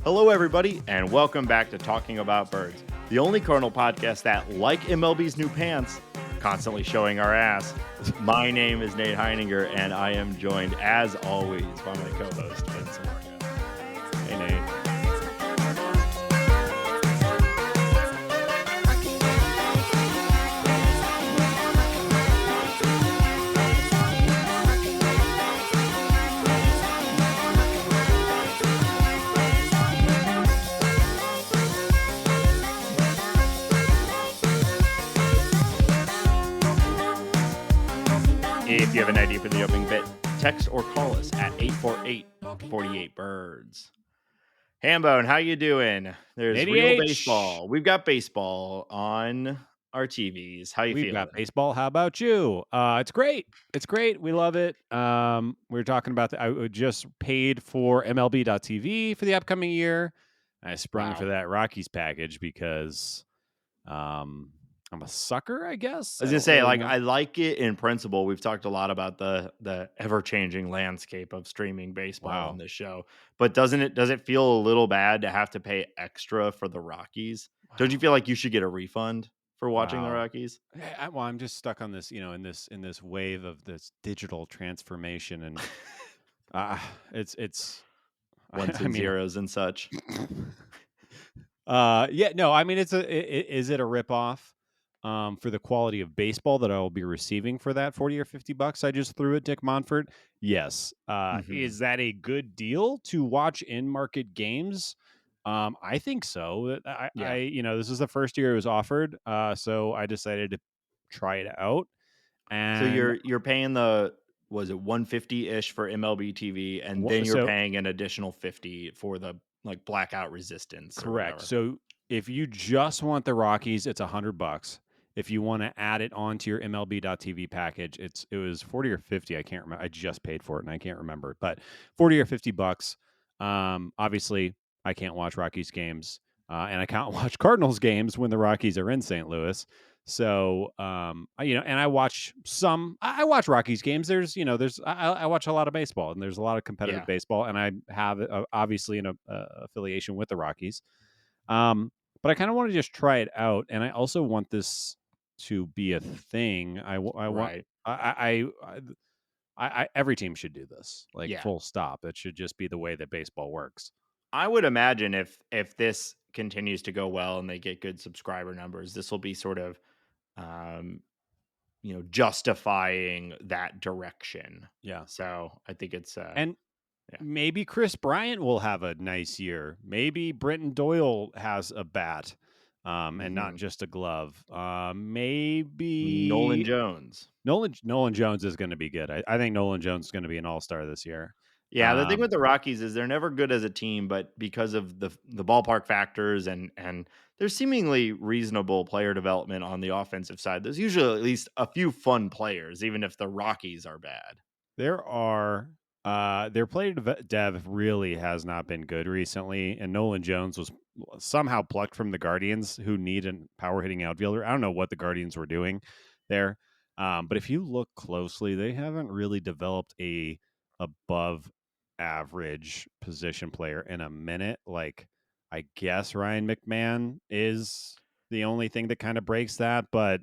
Hello, everybody, and welcome back to Talking About Birds, the only Cardinal podcast that, like MLB's new pants, constantly showing our ass. My name is Nate Heininger, and I am joined, as always, by my co-host, Vince Morgan. Hey, Nate. If you have an idea for the opening bit, text or call us at 848-48-BIRDS. Hambone, how you doing? There's real baseball. We've got baseball on our TVs. How you feeling? We've got baseball. How about you? It's great. It's great. We love it. We were talking about I just paid for MLB.TV for the upcoming year. I sprung for that Rockies package because I'm a sucker, I guess. I was gonna say, I like it in principle. We've talked a lot about the ever-changing landscape of streaming baseball on this show, but does it feel a little bad to have to pay extra for the Rockies? Wow. Don't you feel like you should get a refund for watching the Rockies? I'm just stuck on this, in this wave of this digital transformation, and it's ones and zeros and such. Is it a ripoff? For the quality of baseball that I will be receiving for that $40 or $50 I just threw at Dick Monfort? Yes. Is that a good deal to watch in-market games? I think so. This is the first year it was offered, so I decided to try it out. And so you're paying was it $150-ish for MLB TV, and then you're paying an additional $50 for the blackout resistance. Correct. So if you just want the Rockies, it's $100. If you want to add it onto your MLB.TV package, it was $40 or $50. I can't remember. I just paid for it and I can't remember. But $40 or $50. Obviously, I can't watch Rockies games, and I can't watch Cardinals games when the Rockies are in St. Louis. So, and I watch I watch Rockies games. I watch a lot of baseball, and there's a lot of competitive baseball, and I have obviously an affiliation with the Rockies. But I kind of want to just try it out, and I also want this to be a thing. Every team should do this, full stop. It should just be the way that baseball works. I would imagine if this continues to go well and they get good subscriber numbers, this will be sort of, justifying that direction. Yeah. So I think it's maybe Chris Bryant will have a nice year. Maybe Brenton Doyle has a bat, and not just a glove. Maybe Nolan Jones. Nolan Jones is going to be good. I think Nolan Jones is going to be an all-star this year. Yeah, the thing with the Rockies is they're never good as a team, but because of the ballpark factors and there's seemingly reasonable player development on the offensive side, there's usually at least a few fun players, even if the Rockies are bad. There are. Their player dev really has not been good recently, and Nolan Jones was somehow plucked from the Guardians, who need a power hitting outfielder. I don't know what the Guardians were doing there, but if you look closely, they haven't really developed a above average position player in a minute. I guess Ryan McMahon is the only thing that kind of breaks that, but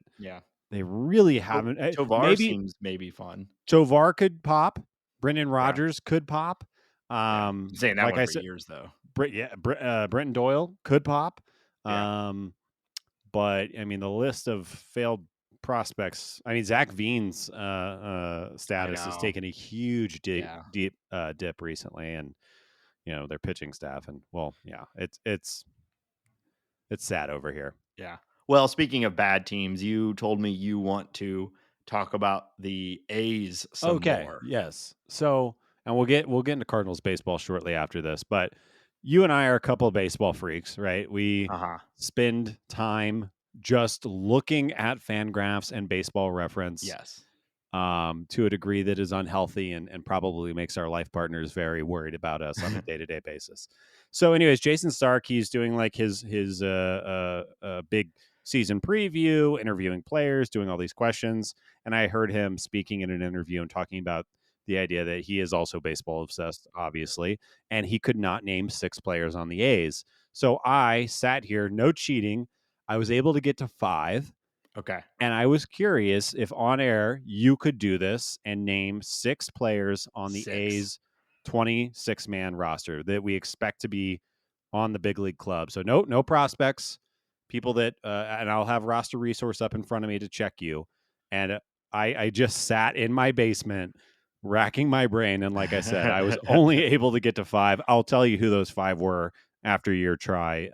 they really haven't. Tovar seems maybe fun. Tovar could pop. Brendan Rodgers could pop. Saying that one for years though. Brenton Doyle could pop. But I mean, the list of failed prospects. I mean, Zach Veen's status has taken a huge dip recently, and their pitching staff, and it's sad over here. Yeah. Well, speaking of bad teams, you told me you want to talk about the A's some more. Yes. So, and we'll get into Cardinals baseball shortly after this, but you and I are a couple of baseball freaks, right? We spend time just looking at Fangraphs and Baseball Reference. Yes. To a degree that is unhealthy and probably makes our life partners very worried about us on a day-to-day basis. So anyways, Jason Stark, he's doing his big season preview, interviewing players, doing all these questions. And I heard him speaking in an interview and talking about the idea that he is also baseball obsessed, obviously, and he could not name 6 players on the A's. So I sat here, no cheating. I was able to get to 5. Okay. And I was curious if on air you could do this and name 6 players on the 6. A's 26-man roster that we expect to be on the big league club. So no prospects, people that, and I'll have roster resource up in front of me to check you. And I just sat in my basement racking my brain. And like I said, I was only able to get to 5. I'll tell you who those 5 were after your try.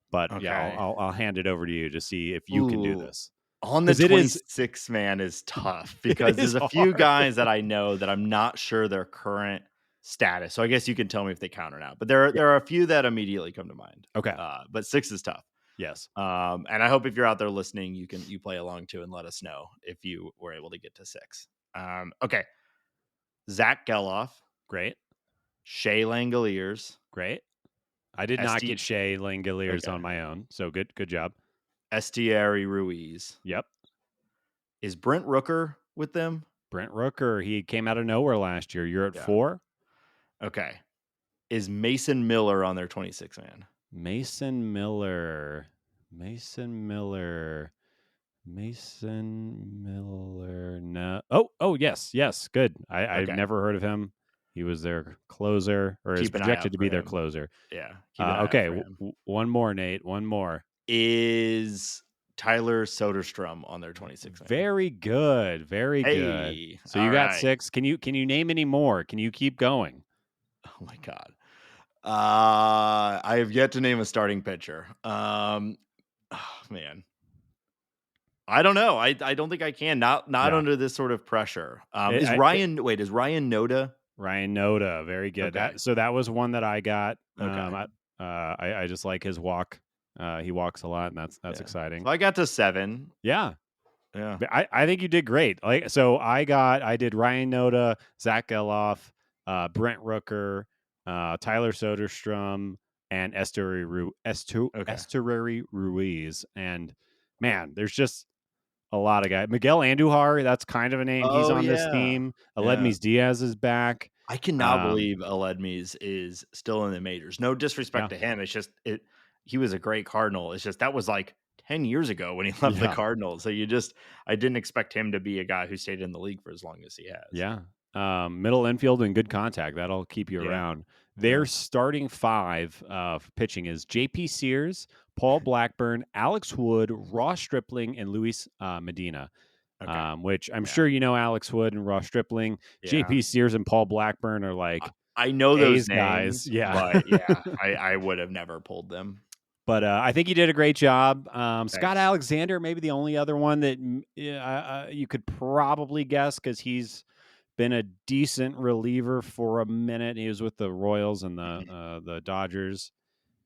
But Okay. yeah, I'll hand it over to you to see if you can do Ooh. this. On the 26 man is tough because is there's a few hard. guys that I know that I'm not sure their current status. So I guess you can tell me if they count or not. But there are a few that immediately come to mind. Okay. But 6 is tough. Yes. And I hope if you're out there listening, you play along too and let us know if you were able to get to 6. Okay. Zach Geloff, Great. Shea Langoliers, Great. I did not ST get Shea Langoliers Okay. on my own. So good job. Estieri Ruiz. Yep. Is Brent Rooker with them? Brent Rooker, he came out of nowhere last year. You're at 4. Okay. Is Mason Miller on their 26 man? Mason Miller. No. Oh, yes. Good. I've Okay. never heard of him. He was their closer, or is Keep an eye out projected to for be their him. closer. Yeah. Keep an eye out Okay. for him. One more, Nate. One more. Is Tyler Soderstrom on their 26 man? Very good. Very good. Hey, So you all got right. 6. Can you name any more? Can you keep going? Oh my God. I have yet to name a starting pitcher. Oh, man. I don't know. I don't think I can. Not Yeah. under this sort of pressure. Is Is Ryan Noda? Ryan Noda, very good. Okay. That was one that I got. Okay. I just like his walk. He walks a lot, and that's exciting. So I got to 7. Yeah. Yeah. I think you did great. I did Ryan Noda, Zach Geloff, Brent Rooker, Tyler Soderstrom, and Estuary Ruiz. And man, there's just a lot of guys. Miguel Andujar, that's kind of a name. He's on this team. Aledmys Diaz is back. I cannot believe Aledmys is still in the majors. No disrespect to him. It's just he was a great Cardinal. It's just that was like 10 years ago when he left the Cardinals. So I didn't expect him to be a guy who stayed in the league for as long as he has. Yeah. Middle infield and good contact. That'll keep you around. Their starting 5 pitching is JP Sears, Paul Blackburn, Alex Wood, Ross Stripling, and Luis Medina. Which I'm sure you know Alex Wood and Ross Stripling. JP Sears and Paul Blackburn are like I know those A's guys. names, but I would have never pulled them. But I think you did a great job. Scott Alexander, maybe the only other one that you could probably guess because he's been a decent reliever for a minute. He was with the Royals and the Dodgers.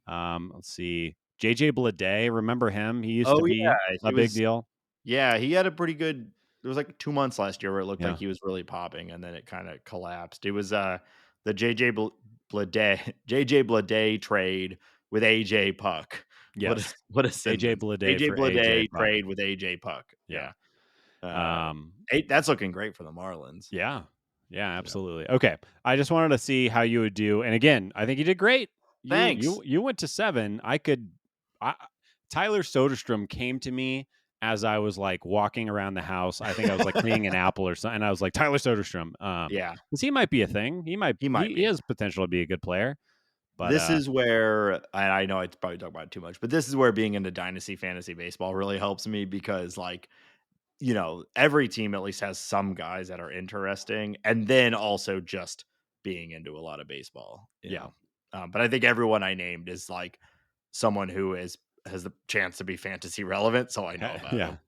Let's see. JJ Bleday, remember him? He used to be a big deal. Yeah, he had a pretty good. There was like 2 months last year where it looked like he was really popping, and then it kind of collapsed. It was the JJ Bleday trade with AJ Puck. Yes, what a AJ Bleday trade with AJ Puck. Yeah. That's looking great for the Marlins. Yeah, absolutely. Okay, I just wanted to see how you would do, and again, I think you did great. Thanks. You went to 7. Tyler Soderstrom came to me as I was like walking around the house. I think I was like cleaning an apple or something. And I was like, Tyler Soderstrom. Because he might be a thing. He has potential to be a good player. But this is where, and I know I probably talk about it too much, but this is where being into dynasty fantasy baseball really helps me because every team at least has some guys that are interesting, and then also just being into a lot of baseball. You know? But I think everyone I named is like someone who has the chance to be fantasy relevant, so I know about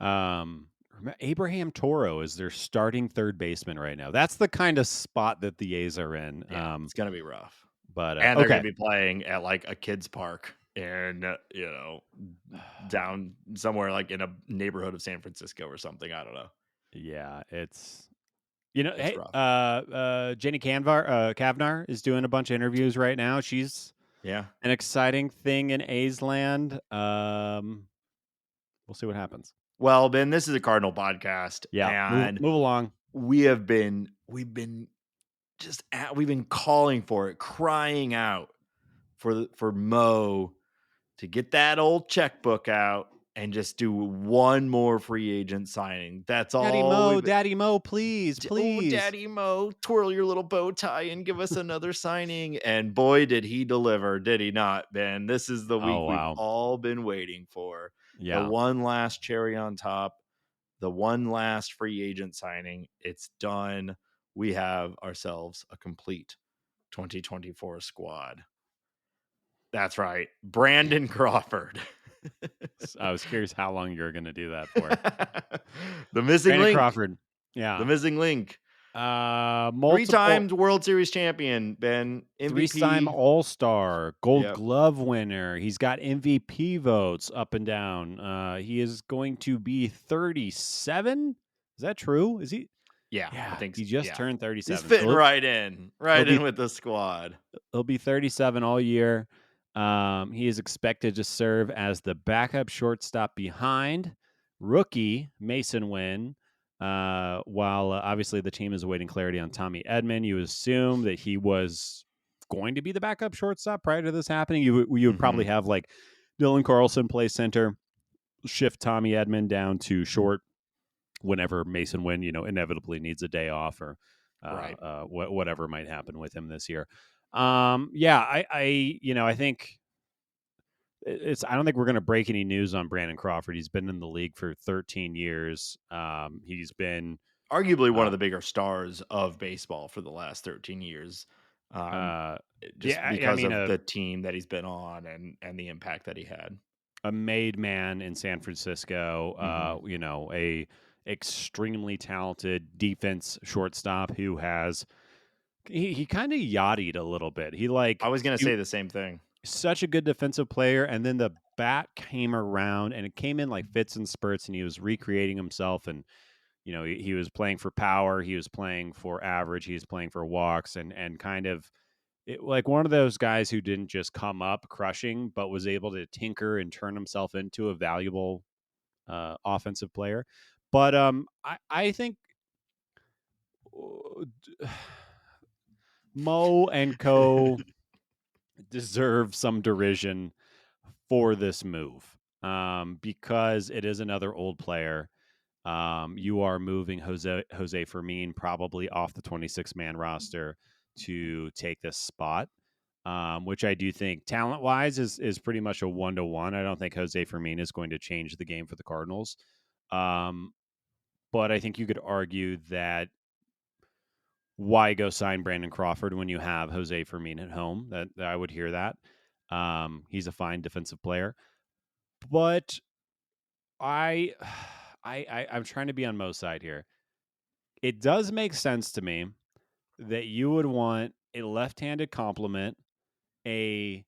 him. Abraham Toro is their starting third baseman right now. That's the kind of spot that the A's are in. It's gonna be rough, but and they're gonna be playing at like a kid's park in down somewhere like in a neighborhood of San Francisco or something. I don't know. Yeah, it's Jenny Kavnar is doing a bunch of interviews right now. She's an exciting thing in A's land. We'll see what happens. Well, Ben, this is a Cardinal podcast. Yeah, and move along. we've been we've been calling for it, crying out for Mo to get that old checkbook out and just do one more free agent signing. That's all we've Daddy Mo, please, Oh, please. Daddy Mo, twirl your little bow tie and give us another signing. And boy, did he deliver, did he not, Ben? This is the week Oh, we've wow. all been waiting for. The Yeah. one last cherry on top, the one last free agent signing. It's done. We have ourselves a complete 2024 squad. That's right. Brandon Crawford. I was curious how long you're going to do that for. The missing Brandon link. Crawford. The Yeah. missing link. Three Multiple times World Series champion, Ben. three-time MVP. All-Star, Gold Yep. Glove winner. He's got MVP votes up and down. He is going to be 37. Is that true? Is he? Yeah, I Yeah, think he just yeah. turned He's 37. fitting So he'll right be in with the squad. he'll be 37 all year. He is expected to serve as the backup shortstop behind rookie Mason Winn. While obviously the team is awaiting clarity on Tommy Edman, you assume that he was going to be the backup shortstop prior to this happening. You would probably have like Dylan Carlson play center, shift Tommy Edman down to short whenever Mason Winn, inevitably needs a day off or Right. whatever might happen with him this year. I think I don't think we're going to break any news on Brandon Crawford. He's been in the league for 13 years. He's been Arguably one uh, of the bigger stars of baseball for the last 13 years. Um, uh, just yeah, I because mean, of the team that he's been on and the impact that he had. a made man in San Francisco. Mhm. A extremely talented defense shortstop who has he kind of yachtied a little bit. I was gonna say the same thing. Such a good defensive player, and then the bat came around, and it came in like fits and spurts, and he was recreating himself, and he was playing for power, he was playing for average, he was playing for walks, and kind of like one of those guys who didn't just come up crushing, but was able to tinker and turn himself into a valuable offensive player. But I think Mo and Co deserve some derision for this move, because it is another old player. You are moving Jose Fermin probably off the 26-man roster to take this spot, which I do think talent wise is pretty much a 1-to-1. I don't think Jose Fermin is going to change the game for the Cardinals, um, but I think you could argue that why go sign Brandon Crawford when you have Jose Fermin at home? That I would hear that. He's a fine defensive player, but I, I'm trying to be on Mo's side here. It does make sense to me that you would want a left-handed complement, a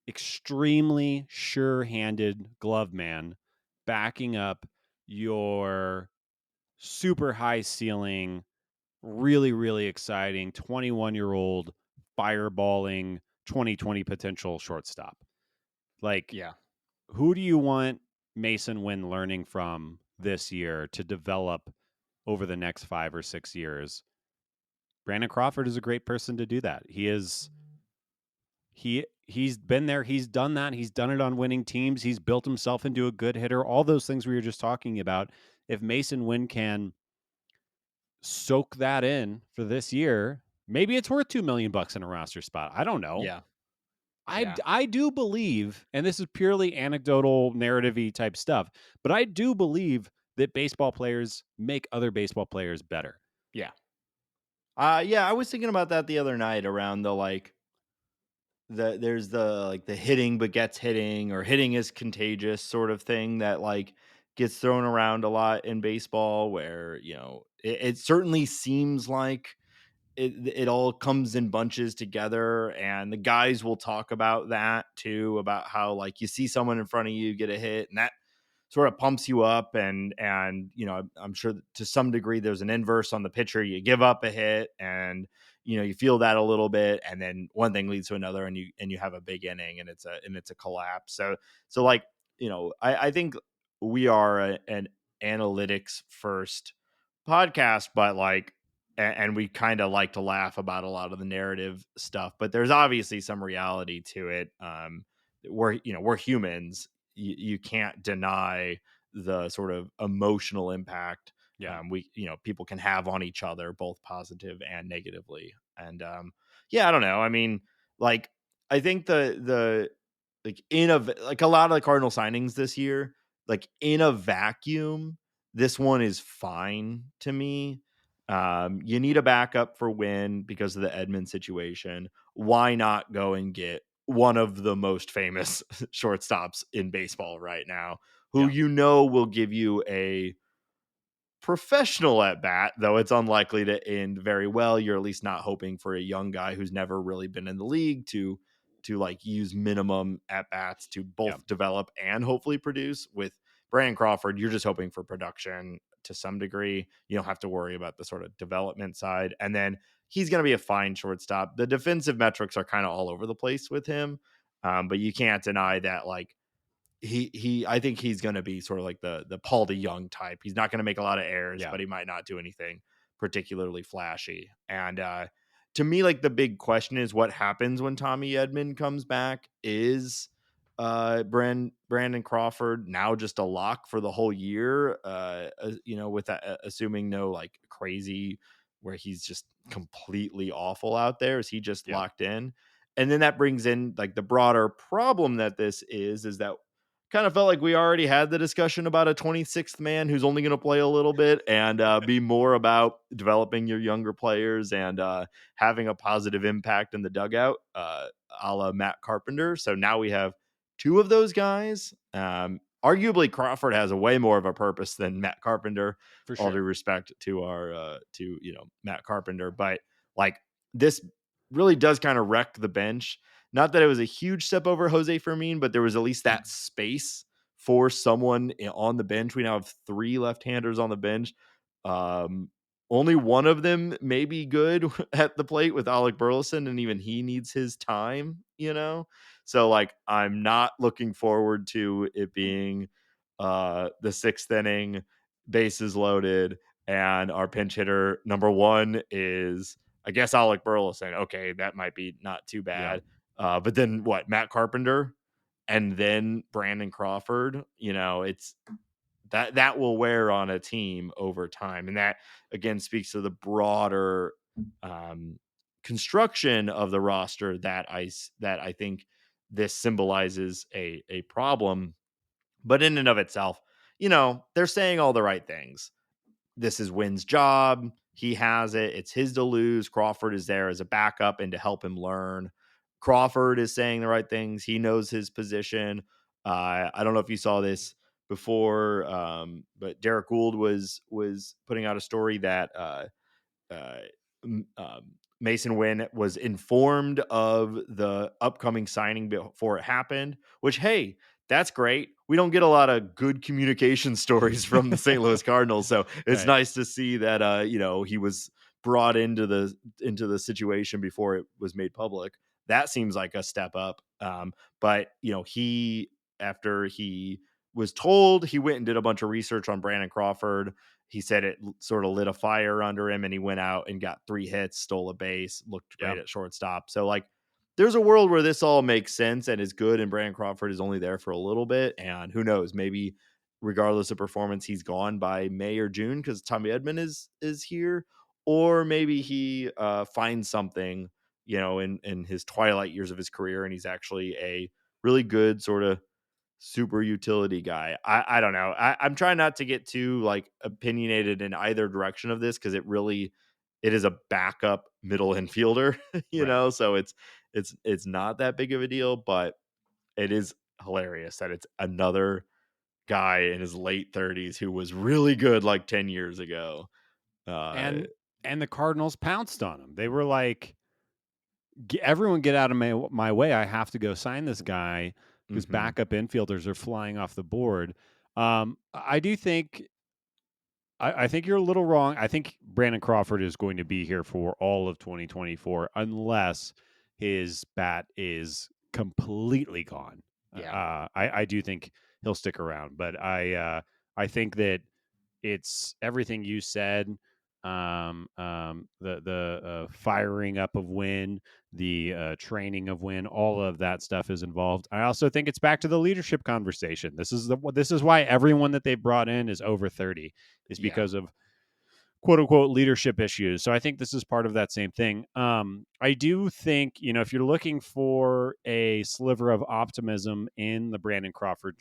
extremely sure-handed glove man backing up your super high ceiling, really, really exciting 21-year-old fireballing 2020 potential shortstop. Like, Yeah. who do you want Mason Winn learning from this year to develop over the next 5 or 6 years? Brandon Crawford is a great person to do that. He's been there, he's done that, he's done it on winning teams, he's built himself into a good hitter, all those things we were just talking about. If Mason Winn can soak that in for this year, maybe it's worth $2 million in a roster spot. I don't know. Yeah. I Yeah. I do believe, and this is purely anecdotal, narrative-y type stuff, but I do believe that baseball players make other baseball players better. Yeah. Yeah, I was thinking about that the other night around there's the hitting but gets hitting or hitting is contagious sort of thing that gets thrown around a lot in baseball where, it certainly seems like it all comes in bunches together, and the guys will talk about that too, about how you see someone in front of you get a hit and that sort of pumps you up, and I'm sure that to some degree there's an inverse on the pitcher. You give up a hit and you feel that a little bit, and then one thing leads to another, and you have a big inning, and it's a collapse. So I think we are an analytics first podcast, but like, and we kind of like to laugh about a lot of the narrative stuff, but there's obviously some reality to it. We're humans. You can't deny the sort of emotional impact Yeah. people can have on each other, both positive and negatively. And yeah, I don't know. I mean, like, I think the like like a lot of the Cardinal signings this year, like in a vacuum, this one is fine to me. You need a backup for Winn because of the Edmund situation. Why not go and get one of the most famous shortstops in baseball right now, who Yeah. will give you a professional at bat, though it's unlikely to end very well. You're at least not hoping for a young guy who's never really been in the league to like use minimum at bats to Yeah. both develop and hopefully produce. With Brandon Crawford, you're just hoping for production to some degree. You don't have to worry about the sort of development side. And then he's going to be a fine shortstop. The defensive metrics are kind of all over the place with him. But you can't deny that, like, I think he's going to be sort of like the Paul DeYoung type. He's not going to make a lot of errors, Yeah. but he might not do anything particularly flashy. And to me, like, the big question is what happens when Tommy Edman comes back. Is Brandon Crawford now just a lock for the whole year? With that, assuming no like crazy where he's just completely awful out there. Is he just Yeah. locked in? And then that brings in like the broader problem that this is that kind of felt like we already had the discussion about a 26th man who's only going to play a little bit and be more about developing your younger players and having a positive impact in the dugout, a la Matt Carpenter. So now we have two of those guys. Arguably, Crawford has a way more of a purpose than Matt Carpenter. For All due sure. respect to Matt Carpenter, but like, this really does kind of wreck the bench. Not that it was a huge step over Jose Fermin, but there was at least that space for someone on the bench. We now have three left-handers on the bench. Only one of them may be good at the plate with Alec Burleson, and even he needs his time. So, like, I'm not looking forward to it being the sixth inning, bases loaded, and our pinch hitter number one is, I guess, Alec Burleson. Okay, that might be not too Yeah. bad. But then what? Matt Carpenter, and then Brandon Crawford. It's that will wear on a team over time, and that again speaks to the broader construction of the roster that I think this symbolizes a problem. But in and of itself, they're saying all the right things. This is Wynn's job. He has it. It's his to lose. Crawford is there as a backup and to help him learn. Crawford is saying the right things. He knows his position. I don't know if you saw this before, but Derek Gould was putting out a story that uh, Mason Winn was informed of the upcoming signing before it happened, which, hey, that's great. We don't get a lot of good communication stories from the St. Louis Cardinals. So it's Right. nice to see that, he was brought into the situation before it was made public. That seems like a step up. But after he was told, he went and did a bunch of research on Brandon Crawford. He said it sort of lit a fire under him, and he went out and got 3 hits, stole a base, looked great Yeah. at shortstop. So, like, there's a world where this all makes sense and is good, and Brandon Crawford is only there for a little bit. And who knows, maybe regardless of performance, he's gone by May or June because Tommy Edman is here, or maybe he finds something, in his twilight years of his career, and he's actually a really good sort of super utility guy. I don't know. I'm trying not to get too like opinionated in either direction of this because it is a backup middle infielder, Right. so it's not that big of a deal, but it is hilarious that it's another guy in his late 30s who was really good like 10 years ago. And the Cardinals pounced on him. They were like, everyone get out of my way. I have to go sign this guy because Mhm. backup infielders are flying off the board. I do think I think you're a little wrong. I think Brandon Crawford is going to be here for all of 2024 unless his bat is completely gone. Yeah. I do think he'll stick around, but I think that it's everything you said. The firing up of Winn, the training of Winn, all of that stuff is involved. I also think it's back to the leadership conversation. This is why everyone that they brought in is over 30, is Yeah. because of quote unquote leadership issues. So I think this is part of that same thing. I do think, if you're looking for a sliver of optimism in the Brandon Crawford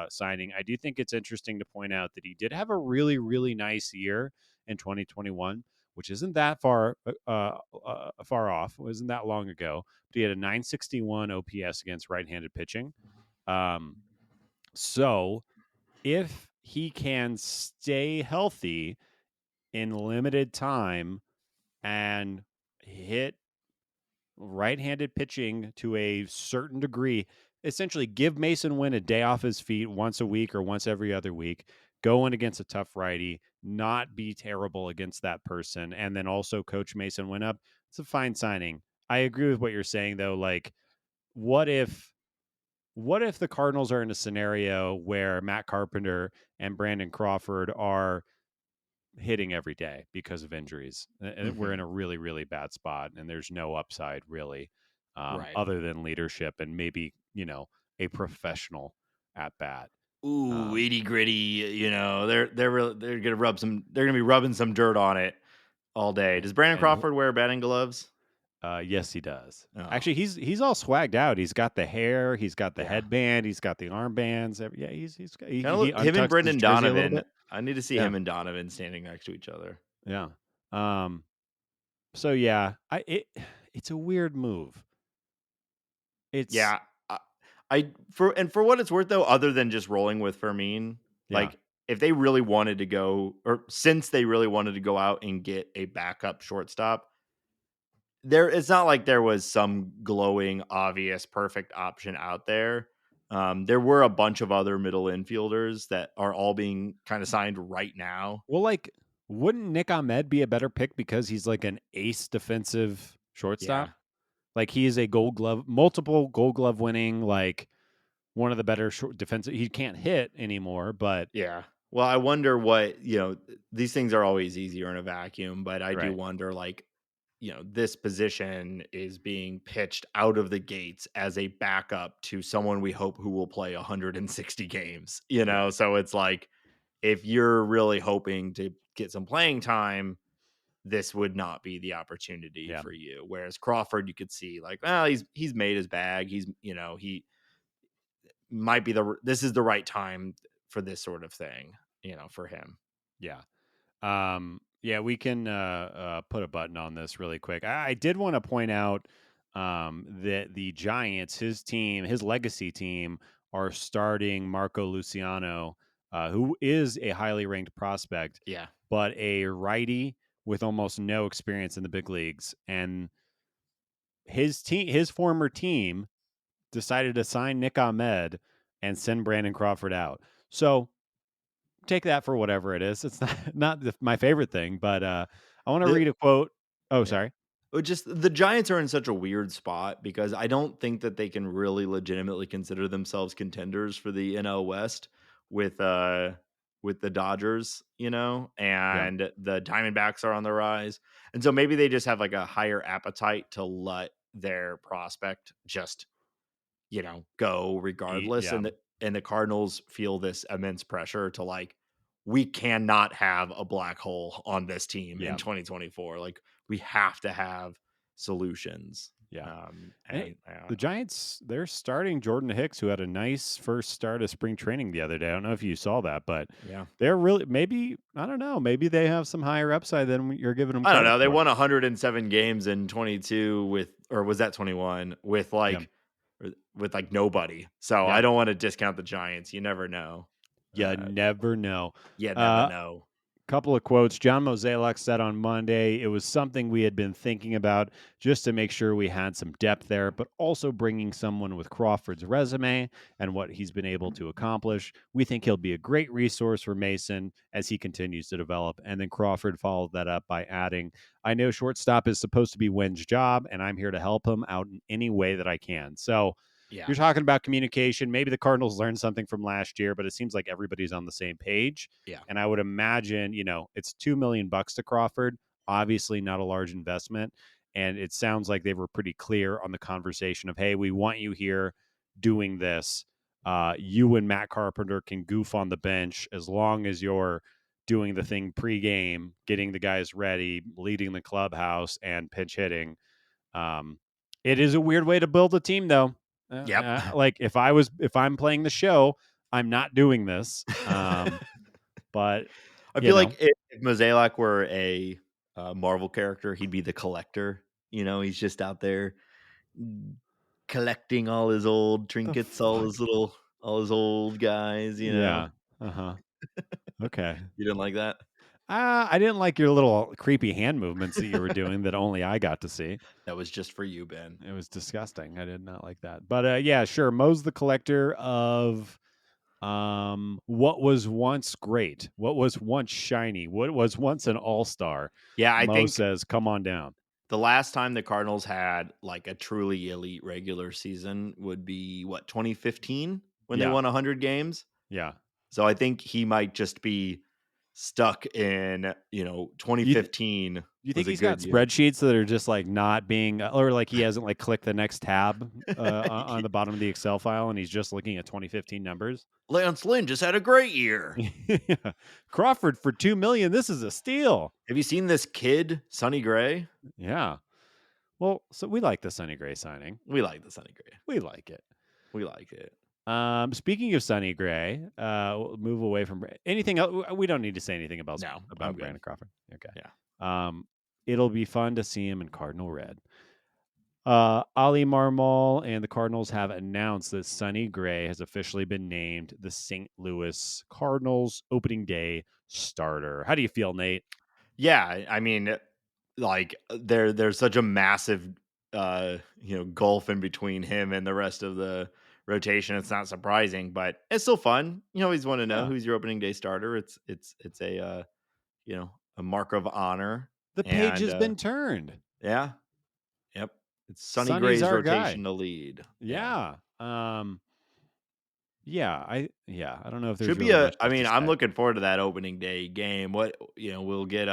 signing, I do think it's interesting to point out that he did have a really, really nice year in 2021, which isn't that far off. It wasn't that long ago. But he had a 961 OPS against right-handed pitching. So if he can stay healthy in limited time and hit right-handed pitching to a certain degree, essentially give Mason Winn a day off his feet once a week or once every other week, go in against a tough righty, not be terrible against that person, and then also coach Mason Winn up. It's a fine signing. I agree with what you're saying though. Like, what if the Cardinals are in a scenario where Matt Carpenter and Brandon Crawford are hitting every day because of injuries? And we're in a really, really bad spot, and there's no upside really, Right. other than leadership and maybe, a professional at bat. Ooh, itty gritty. They're gonna be rubbing some dirt on it all day. Does Brandon And Crawford wear batting gloves? yes, he does. Oh, Actually, he's all swagged out. He's got the hair, he's got the yeah. headband, he's got the armbands. Yeah, Kind of he him and untucks his Brendan jersey a little Donovan. bit. I need to see Yeah, him and Donovan standing next to each other. yeah. So yeah, it's a weird move. It's Yeah, for what it's worth though, other than just rolling with Fermin, yeah. like if they really wanted to go, or since they really wanted to go out and get a backup shortstop, it's not like there was some glowing, obvious, perfect option out there. There were a bunch of other middle infielders that are all being kind of signed right now. Well, like, wouldn't Nick Ahmed be a better pick because he's like an ace defensive shortstop? Yeah. Like, he is a multiple Gold Glove winning, like one of the better short defensive. He can't hit anymore, but Yeah. Well, I wonder what, these things are always easier in a vacuum, but I do right. wonder, like, this position is being pitched out of the gates as a backup to someone we hope who will play 160 games, Yeah. So it's like, if you're really hoping to get some playing time, this would not be the opportunity Yeah. for you. Whereas Crawford, you could see like, well, he's made his bag. He might be this is the right time for this sort of thing, for him. Yeah. Yeah, we can put a button on this really quick. I did want to point out that the Giants, his team, his legacy team, are starting Marco Luciano, who is a highly ranked prospect, Yeah. but a righty with almost no experience in the big leagues. And his former team decided to sign Nick Ahmed and send Brandon Crawford out. So take that for whatever it is. It's not my favorite thing, but I want to The read a quote. Oh, Yeah. sorry. Just the Giants are in such a weird spot because I don't think that they can really legitimately consider themselves contenders for the NL West with the Dodgers, Yeah, and the Diamondbacks are on the rise. And so maybe they just have like a higher appetite to let their prospect just, go regardless. yeah, And the Cardinals feel this immense pressure to like, we cannot have a black hole on this team in yeah, 2024. Like, we have to have solutions. yeah. And And the Giants, they're starting Jordan Hicks, who had a nice first start of spring training the other day. I don't know if you saw that, but yeah, they're really, maybe, I don't know, maybe they have some higher upside than you're giving them I don't credit know. They for. won 107 games in 22 or was that 21 Yeah, with like nobody. So yeah, I don't want to discount the Giants. You never know. you never know. You never Uh, know. Couple of quotes. John Mozeliak said on Monday it was something we had been thinking about just to make sure we had some depth there, but also bringing someone with Crawford's resume and what he's been able to accomplish. We think he'll be a great resource for Mason as he continues to develop. And then Crawford followed that up by adding, I know shortstop is supposed to be Wynn's job, and I'm here to help him out in any way that I can. So Yeah. You're talking about communication. Maybe the Cardinals learned something from last year, but it seems like everybody's on the same page. Yeah. And I would imagine, it's $2 million to Crawford. Obviously, not a large investment. And it sounds like they were pretty clear on the conversation of, hey, we want you here doing this. You and Matt Carpenter can goof on the bench as long as you're doing the thing pregame, getting the guys ready, leading the clubhouse, and pinch hitting. It is a weird way to build a team, though. Yep. Like if I'm playing the show, I'm not doing this. But I feel like if Mozeliak were a Marvel character, he'd be the collector. He's just out there collecting all his old the trinkets, fuck? all his old guys. Yeah. Okay. You didn't like that? I didn't like your little creepy hand movements that you were doing that only I got to see. That was just for you, Ben. It was disgusting. I did not like that. But yeah, sure. Mo's the collector of what was once great, what was once shiny, what was once an all-star. Yeah, I Mo think says, come on down. the last time the Cardinals had like a truly elite regular season would be 2015 when they Yeah. won 100 games. Yeah. So I think he might just be stuck in, 2015. You was think a he's got good year. spreadsheets that are just like not being, or like he hasn't like clicked the next tab on the bottom of the Excel file and he's just looking at 2015 numbers? Lance Lynn just had a great year. Crawford for $2 million. This is a steal. Have you seen this kid, Sonny Gray? Yeah. Well, so we like the Sonny Gray signing. We like the Sonny Gray. We like it. We like it. Speaking of Sonny Gray, we'll move away from anything else. We don't need to say anything about Brandon Crawford. Okay. Yeah. It'll be fun to see him in Cardinal red. Ali Marmol and the Cardinals have announced that Sonny Gray has officially been named the St. Louis Cardinals opening day starter. How do you feel, Nate? Yeah, I mean, like there's such a massive gulf in between him and the rest of the rotation. It's not surprising, but it's still fun. You always want to know who's your opening day starter. It's a a mark of honor. The page has been turned. Yeah. Yep. It's Sonny Sonny's Gray's our rotation guy. to lead. Yeah. I don't know if there's Should be really much else to I'm say. looking forward to that opening day game. What we'll get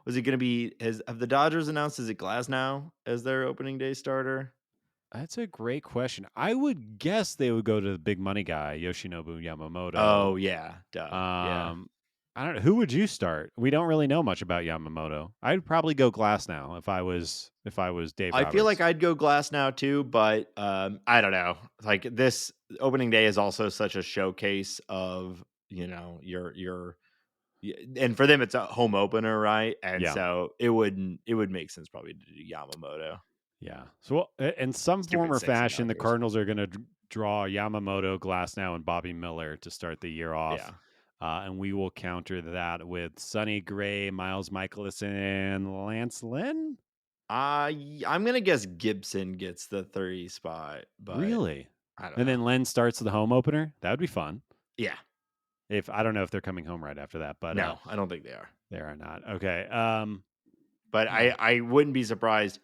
was it gonna be have the Dodgers announced is it Glasnow as their opening day starter? That's a great question. I would guess they would go to the big money guy, Yoshinobu Yamamoto. Oh yeah, duh. Yeah. I don't know. Who would you start? We don't really know much about Yamamoto. I'd probably go Glasnow if I was Dave Roberts. I feel like I'd go Glasnow too, but I don't know. Like this opening day is also such a showcase of your and for them it's a home opener, right? And so it would make sense probably to do Yamamoto. Yeah. So in some form or fashion, the Dodgers. Cardinals are going to draw Yamamoto, Glasnow, and Bobby Miller to start the year off. Yeah. And we will counter that with Sonny Gray, Miles Michaelis, and Lance Lynn. I'm gonna guess Gibson gets the 30 spot, but really, I don't know. Then Lynn starts the home opener. That would be fun. Yeah. If I don't know if they're coming home right after that, but no, I don't think they are. They are not. Okay. But I wouldn't be surprised.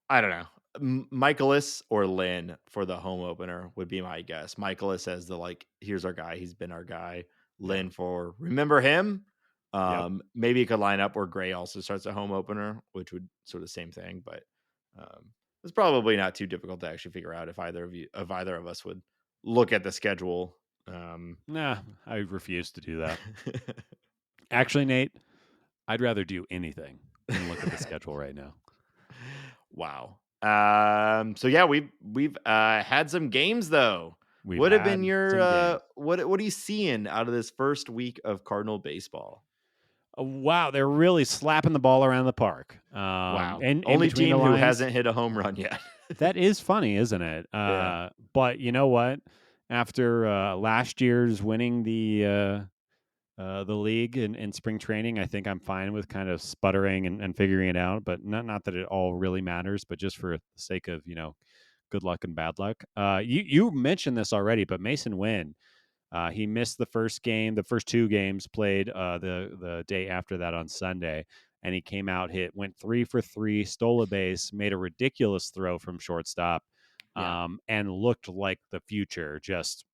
I don't know. Michaelis or Lynn for the home opener would be my guess. Michaelis as the here's our guy. He's been our guy. Lynn for remember him. Maybe it could line up where Gray also starts a home opener, which would sort of same thing. But it's probably not too difficult to actually figure out if either of us would look at the schedule. Nah, I refuse to do that. Actually, Nate, I'd rather do anything than look at the schedule right now. Wow. So yeah, we've had some games though. What have been your what are you seeing out of this first week of Cardinal baseball? Wow, they're really slapping the ball around the park. Wow. And only team who hasn't hit a home run yet. That is funny, isn't it? Yeah. But you know what? After last year's winning the league in spring training, I think I'm fine with kind of sputtering and figuring it out. But not that it all really matters, but just for the sake of good luck and bad luck. You mentioned this already, but Mason Winn, he missed the first two games played the day after that on Sunday, and he came out, went 3 for 3, stole a base, made a ridiculous throw from shortstop, Yeah. and looked like the future just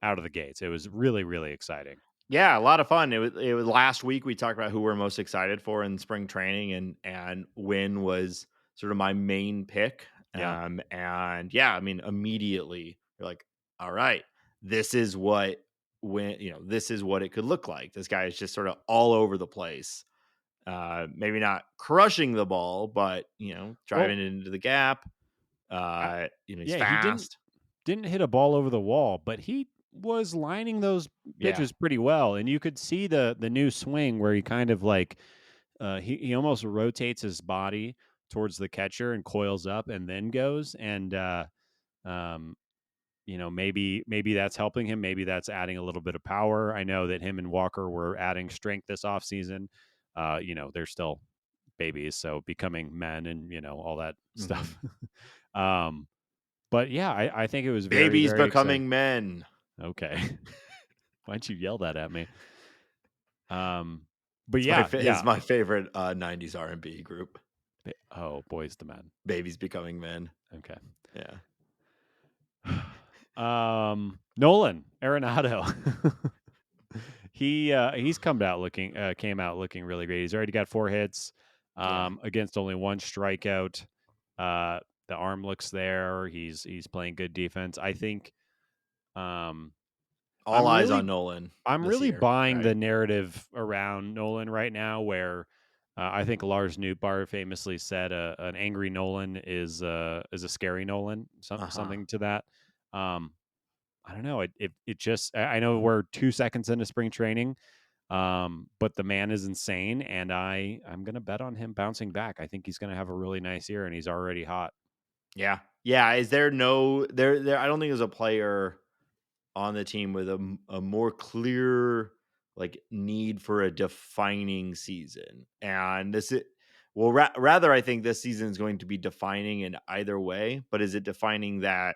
out of the gates. It was really, really exciting. Yeah, a lot of fun. It was last week we talked about who we're most excited for in spring training, and Winn was sort of my main pick. Yeah. And yeah, I mean, immediately you're like, all right, this is what this is what it could look like. This guy is just sort of all over the place. Maybe not crushing the ball, but Well, driving it into the gap. I, He's yeah, he didn't fast. didn't hit a ball over the wall, but he was lining those Yeah. pitches pretty well, and you could see the new swing where he kind of like he almost rotates his body towards the catcher and coils up and then goes and um, maybe that's helping him. Maybe that's adding a little bit of power. I know that him and Walker were adding strength this offseason. They're still babies, so becoming men and all that Hmm. stuff. um, but yeah, I think it was very, Babies very exciting. becoming men. Okay. Why'd you yell that at me? But It's my yeah, fa- it's yeah. my favorite '90s R&B group. Oh, boys the men. Babies becoming men. Okay. Yeah. Nolan Arenado. He's came out looking really great. He's already got 4 hits Yeah. against only 1 strikeout. The arm looks there. He's playing good defense. I think um All I'm eyes really on Nolan I'm this really year, buying right? the narrative around Nolan right now, where I think Lars Nootbaar famously said an angry Nolan is a scary Nolan, Uh-huh. something to that. Um, I don't know. It just I know we're 2 seconds into spring training, but the man is insane, and I'm gonna bet on him bouncing back. I think he's gonna have a really nice year, and he's already hot. Yeah. Yeah, is there no there I don't think there's a player on the team with a more clear like need for a defining season. And this is well rather I think this season is going to be defining in either way, but is it defining that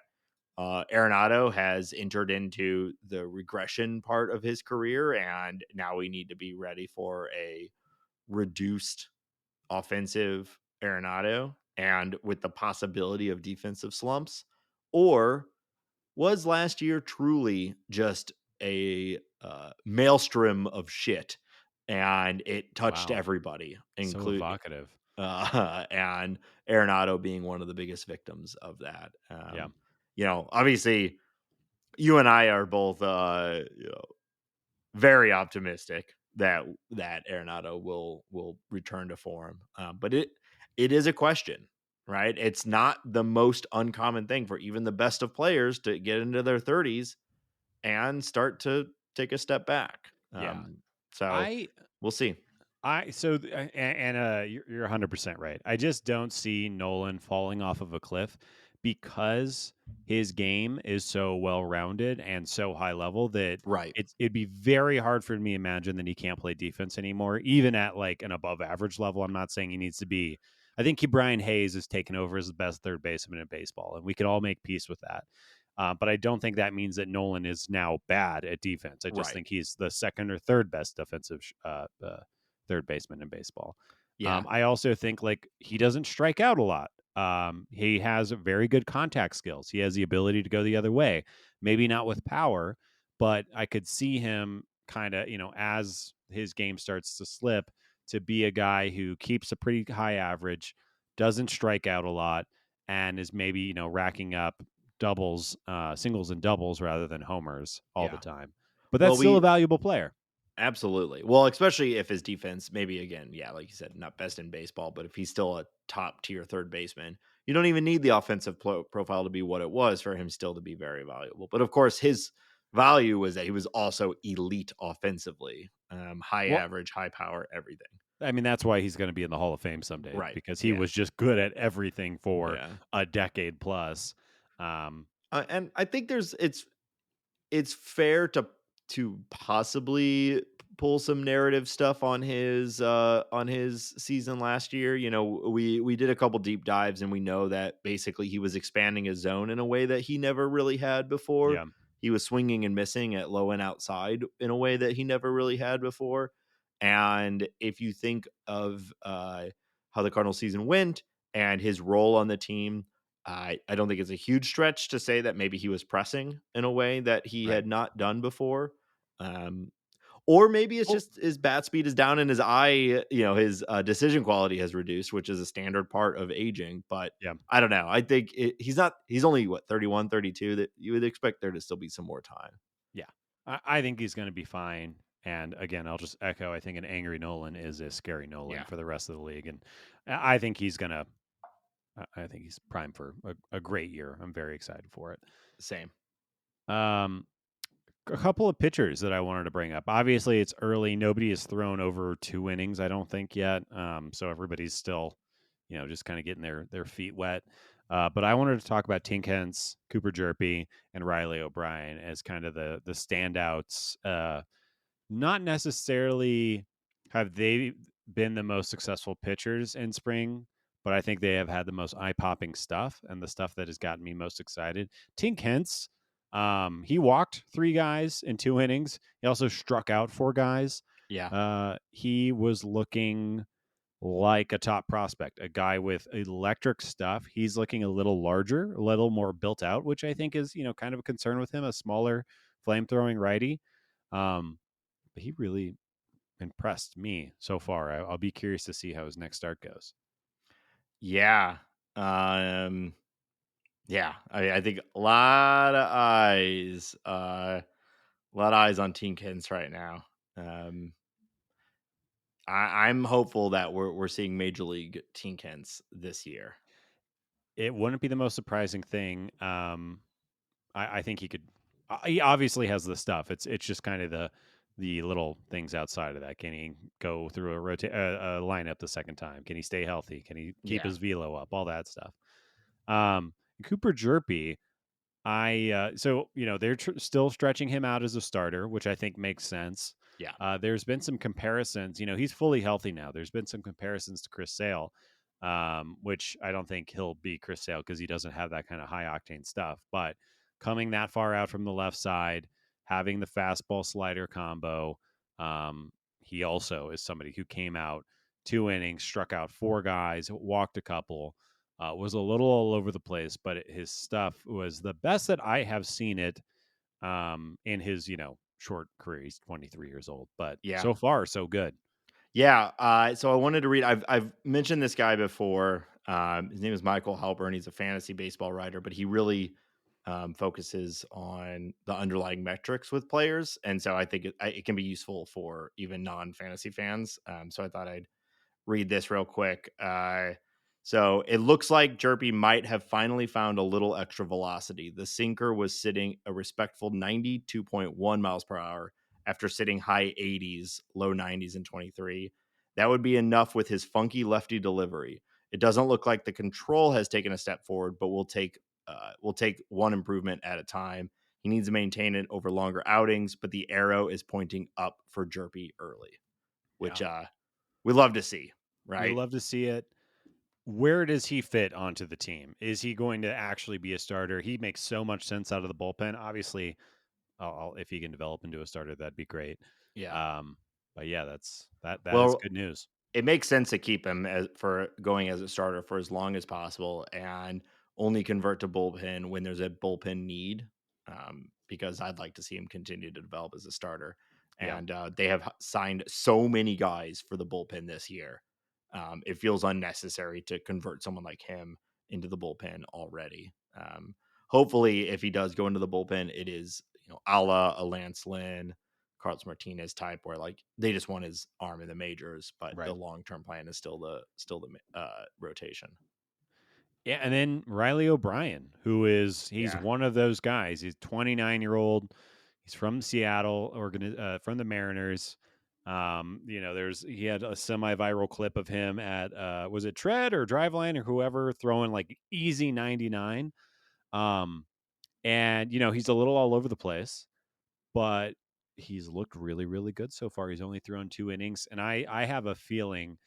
Arenado has entered into the regression part of his career and now we need to be ready for a reduced offensive Arenado and with the possibility of defensive slumps? Or was last year truly just a maelstrom of shit and it touched Wow, everybody, so include evocative. and Arenado being one of the biggest victims of that. Yeah, Obviously, you and I are both, very optimistic that Arenado will return to form. But it is a question, right? It's not the most uncommon thing for even the best of players to get into their 30s and start to take a step back. yeah. So I we'll see. I so th- a- and you're 100% right. I just don't see Nolan falling off of a cliff because his game is so well rounded and so high level that Right. it'd be very hard for me to imagine that he can't play defense anymore, even at like an above average level. I'm not saying he needs to be. I think Brian Hayes has taken over as the best third baseman in baseball, and we can all make peace with that. But I don't think that means that Nolan is now bad at defense. I just Right. think he's the second or third best defensive third baseman in baseball. Yeah. I also think like he doesn't strike out a lot. He has very good contact skills. He has the ability to go the other way. Maybe not with power, but I could see him kind of, as his game starts to slip, to be a guy who keeps a pretty high average, doesn't strike out a lot, and is maybe, racking up doubles, singles and doubles rather than homers all the Yeah. time. But Well, that's still a we valuable player. absolutely. Well, especially if his defense, maybe again, yeah, like you said, not best in baseball, but if he's still a top tier third baseman, you don't even need the offensive profile to be what it was for him still to be very valuable. But of course, his value was that he was also elite offensively, high Well, average, high power, everything. I mean, that's why he's going to be in the Hall of Fame someday Right. because he Yeah. was just good at everything for Yeah. a decade plus. Um, And I think it's fair to possibly pull some narrative stuff on his season last year. We did a couple deep dives and we know that basically he was expanding his zone in a way that he never really had before. yeah, He was swinging and missing at low and outside in a way that he never really had before. And if you think of how the Cardinals season went and his role on the team, I don't think it's a huge stretch to say that maybe he was pressing in a way that he Right. had not done before. Um, or maybe it's Well, just his bat speed is down and his eye, his decision quality has reduced, which is a standard part of aging. But yeah. I don't know. I think he's only what, 31, 32, that you would expect there to still be some more time. Yeah. I think he's going to be fine. And again, I'll just echo, I think an angry Nolan is a scary Nolan Yeah, for the rest of the league. And I think he's going to, I think he's primed for a great year. I'm very excited for it. same. Um, a couple of pitchers that I wanted to bring up. Obviously, it's early. Nobody has thrown over 2 innings, I don't think yet. So everybody's still, just kind of getting their feet wet. But I wanted to talk about Tink Hence, Cooper Jerpy, and Riley O'Brien as kind of the standouts. Not necessarily have they been the most successful pitchers in spring, but I think they have had the most eye popping stuff and the stuff that has gotten me most excited. Tink Hence, he walked 3 guys in 2 innings. He also struck out 4 guys. Yeah. He was looking like a top prospect, a guy with electric stuff. He's looking a little larger, a little more built out, which I think is, kind of a concern with him, a smaller flame throwing righty. But he really impressed me so far. I'll be curious to see how his next start goes. Yeah. Um, yeah. I think a lot of eyes on Teen Kins right now. Um, I'm hopeful that we're seeing Major League Teen Kins this year. It wouldn't be the most surprising thing. I think he could. He obviously has the stuff. It's just kind of the little things outside of that. Can he go through a lineup the second time? Can he stay healthy? Can he keep Yeah. his velo up? All that stuff. Cooper Jerpy, they're still stretching him out as a starter, which I think makes sense. Yeah. There's been some comparisons. He's fully healthy now. There's been some comparisons to Chris Sale, which I don't think he'll be Chris Sale because he doesn't have that kind of high octane stuff. But coming that far out from the left side, having the fastball slider combo, he also is somebody who came out 2 innings, struck out 4 guys, walked a couple. Was a little all over the place, but his stuff was the best that I have seen it in his, short career. He's 23 years old, but Yeah. so far, so good. Yeah. So I wanted to read. I've mentioned this guy before. His name is Michael Halpern. He's a fantasy baseball writer, but he really focuses on the underlying metrics with players, and so I think it can be useful for even non-fantasy fans. So I thought I'd read this real quick. So it looks like Jerpy might have finally found a little extra velocity. The sinker was sitting a respectful 92.1 miles per hour after sitting high 80s, low 90s in 23. That would be enough with his funky lefty delivery. It doesn't look like the control has taken a step forward, but we'll take one improvement at a time. He needs to maintain it over longer outings, but the arrow is pointing up for Jerpy early, which Yeah. we love to see, We right? love to see it. Where does he fit onto the team? Is he going to actually be a starter? He makes so much sense out of the bullpen. Obviously, if he can develop into a starter, that'd be great. Yeah. Um, but yeah, that is Well, good news. it makes sense to keep him for going as a starter for as long as possible and only convert to bullpen when there's a bullpen need. Because I'd like to see him continue to develop as a starter. Yeah, And they have signed so many guys for the bullpen this year. It feels unnecessary to convert someone like him into the bullpen already. Hopefully, if he does go into the bullpen, it is a la a Lance Lynn, Carlos Martinez type, where like they just want his arm in the majors, but the right. long term plan is still the rotation. Yeah, and then Riley O'Brien, he's Yeah, one of those guys. He's 29-year-old. He's from Seattle, from the Mariners. He had a semi-viral clip of him at was it Tread or Driveline or whoever throwing like easy 99. Um, and he's a little all over the place, but he's looked really, really good so far. He's only thrown 2 innings, and I have a feeling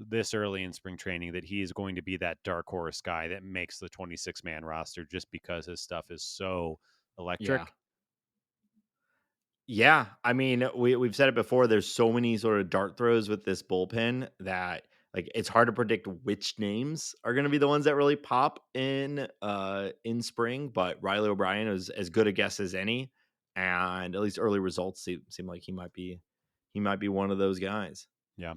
this early in spring training that he is going to be that dark horse guy that makes the 26-man roster just because his stuff is so yeah, electric. yeah. I mean, we've said it before. There's so many sort of dart throws with this bullpen that like it's hard to predict which names are going to be the ones that really pop in spring, but Riley O'Brien is as good a guess as any, and at least early results seem like he might be one of those guys. Yeah.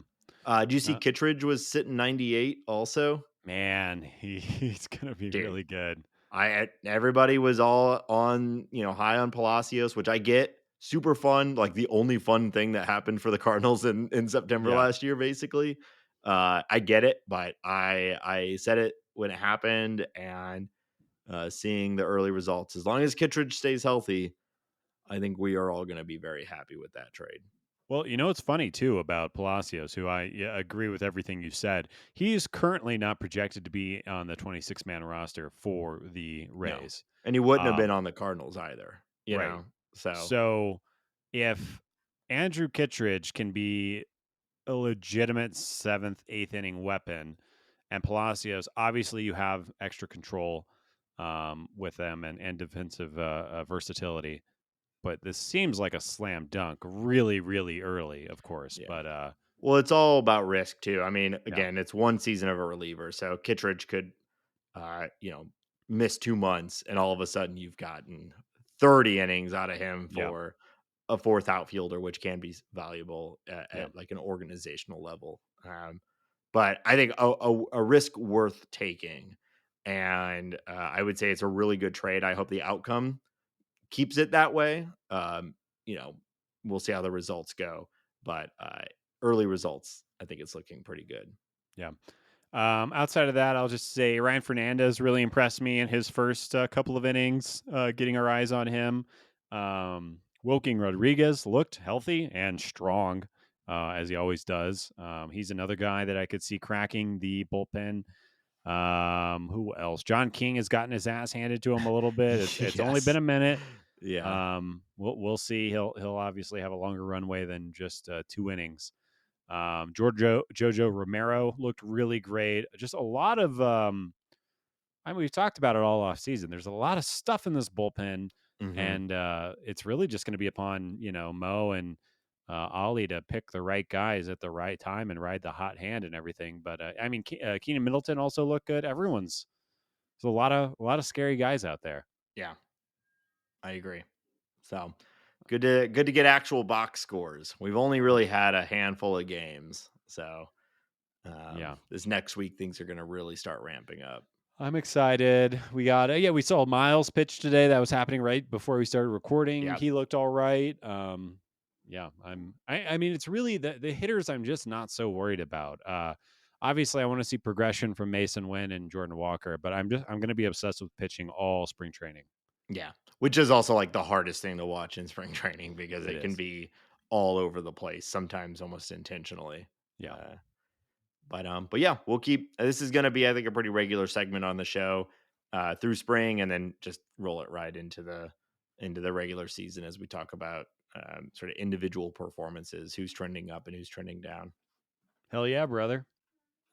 Do you see Uh, Kittredge was sitting 98 also? Man, he's gonna be Dude, really good. everybody was all on, high on Palacios, which I get. Super fun, like the only fun thing that happened for the Cardinals in September Yeah. last year, basically. I get it, but I said it when it happened, and seeing the early results, as long as Kittredge stays healthy, I think we are all going to be very happy with that trade. Well, it's funny too about Palacios, who I agree with everything you said. He is currently not projected to be on the 26-man roster for the No, Rays. and he wouldn't have been Um, on the Cardinals either, right. So So if Andrew Kittredge can be a legitimate seventh, eighth inning weapon, and Palacios, obviously you have extra control with them and defensive versatility. But this seems like a slam dunk, really, really early, of course. yeah. But Well, it's all about risk too. I mean, yeah, again, it's one season of a reliever, so Kittredge could, you know, miss 2 months, and all of a sudden you've gotten 30 innings out of him yeah, for a fourth outfielder, which can be valuable yeah, at like an organizational level. But I think a risk worth taking, and I would say it's a really good trade. I hope the outcome keeps it that way. You know, we'll see how the results go, but early results, I think it's looking pretty good. yeah. Outside of that, I'll just say Ryan Fernandez really impressed me in his first couple of innings, getting our eyes on him. Wilking Rodriguez looked healthy and strong, as he always does. He's another guy that I could see cracking the bullpen. Who else? John King has gotten his ass handed to him a little bit. It's only been Yes. a minute. Yeah. We'll see. He'll obviously have a longer runway than just 2 innings. Jojo Romero looked really great. Just a lot of I mean, we've talked about it all off season. There's a lot of stuff in this bullpen, Hmm. and it's really just going to be upon Mo and Ollie to pick the right guys at the right time and ride the hot hand and everything. But I mean, Keenan Middleton also looked good. There's a lot of scary guys out there. Yeah, I agree. So good to get actual box scores. We've only really had a handful of games, so Yeah. this next week things are going to really start ramping up. I'm excited. We got we saw Miles pitch today. That was happening right before we started recording. Yeah, He looked all right. Yeah, I mean, it's really the hitters I'm just not so worried about. Obviously I want to see progression from Mason Winn and Jordan Walker, but I'm going to be obsessed with pitching all spring training. yeah, which is also like the hardest thing to watch in spring training because It it can is. be all over the place, sometimes almost intentionally. Yeah. Uh, but yeah, we'll keep. This is going to be, I think, a pretty regular segment on the show through spring, and then just roll it right into the regular season as we talk about sort of individual performances, who's trending up and who's trending down. Hell yeah, brother.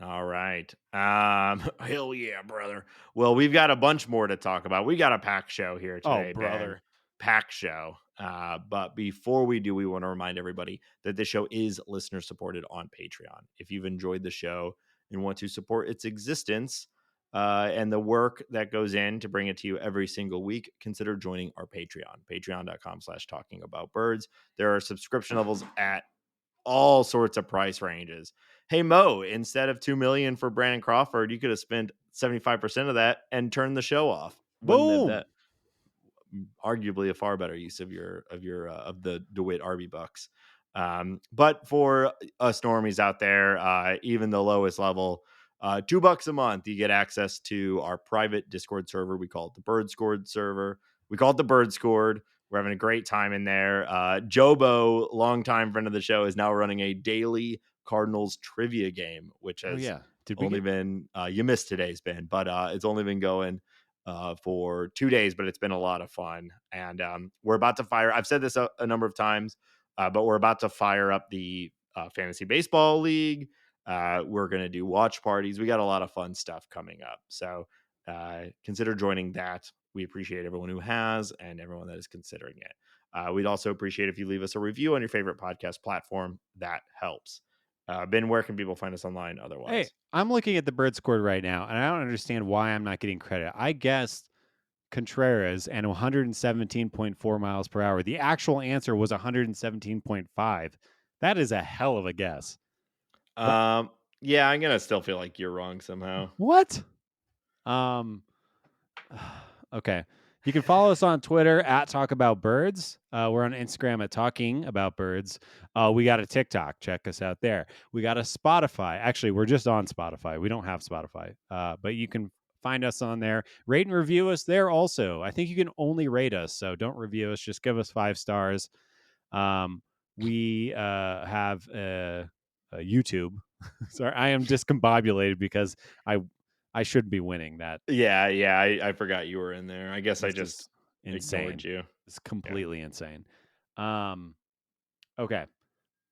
All right. Hell yeah, brother. Well, we've got a bunch more to talk about. We got a pack show here Oh, today, Ben. brother. Pack show. But before we do, we want to remind everybody that this show is listener supported on Patreon. If you've enjoyed the show and want to support its existence and the work that goes in to bring it to you every single week, consider joining our Patreon, patreon.com/talking about birds. There are subscription levels at all sorts of price ranges. Hey Mo, instead of 2 million for Brandon Crawford, you could have spent 75% of that and turned the show off. Wouldn't have Boom. that arguably a far better use of the DeWitt RB bucks. But for us normies out there, even the lowest level, $2 a month, you get access to our private Discord server. We call it the Bird Scored server. We call it the Bird Scored. We're having a great time in there. Jobo, longtime friend of the show, is now running a daily Cardinals trivia game, which Oh has yeah. Did we only get been you missed today's, Ben, but it's only been going for 2 days, but it's been a lot of fun. And we're about to fire. I've said this a number of times, but we're about to fire up the fantasy baseball league. We're going to do watch parties. We got a lot of fun stuff coming up. So consider joining that. We appreciate everyone who has and everyone that is considering it. We'd also appreciate if you leave us a review on your favorite podcast platform. That helps. Ben, where can people find us online Hey, otherwise? I'm looking at the bird scored right now, and I don't understand why I'm not getting credit. I guessed Contreras and 117.4 miles per hour. The actual answer was 117.5. That is a hell of a guess. What? Yeah, I'm gonna still feel like you're wrong somehow. What? Um, okay. You can follow us on Twitter at Talk About Birds. We're on Instagram at Talking About Birds. We got a TikTok. Check us out there. We got a Spotify. Actually, we're just on Spotify. We don't have Spotify, but you can find us on there. Rate and review us there also. I think you can only rate us, so don't review us. Just give us 5 stars. We have a YouTube. Sorry, I am discombobulated because I should be winning. That Yeah, I forgot you were in there. I guess I is just just ignored insane. you. It's Yeah. completely insane. Okay.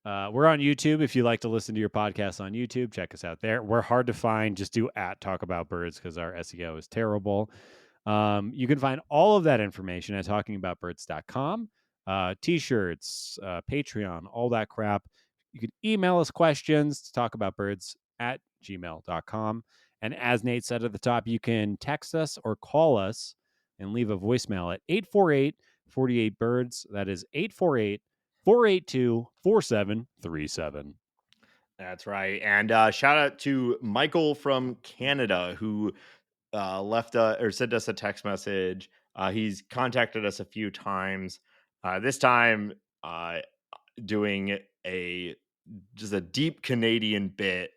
We're on YouTube. If you like to listen to your podcast on YouTube, check us out there. We're hard to find. Just do at Talk About Birds because our SEO is terrible. You can find all of that information at talkingaboutbirds.com. T-shirts, Patreon, all that crap. You can email us questions to talkaboutbirds@gmail.com. And as Nate said at the top, you can text us or call us and leave a voicemail at 848-48-BIRDS. That is 848-482-4737. That's right. And shout out to Michael from Canada who left or sent us a text message. He's contacted us a few times. This time, doing just a deep Canadian bit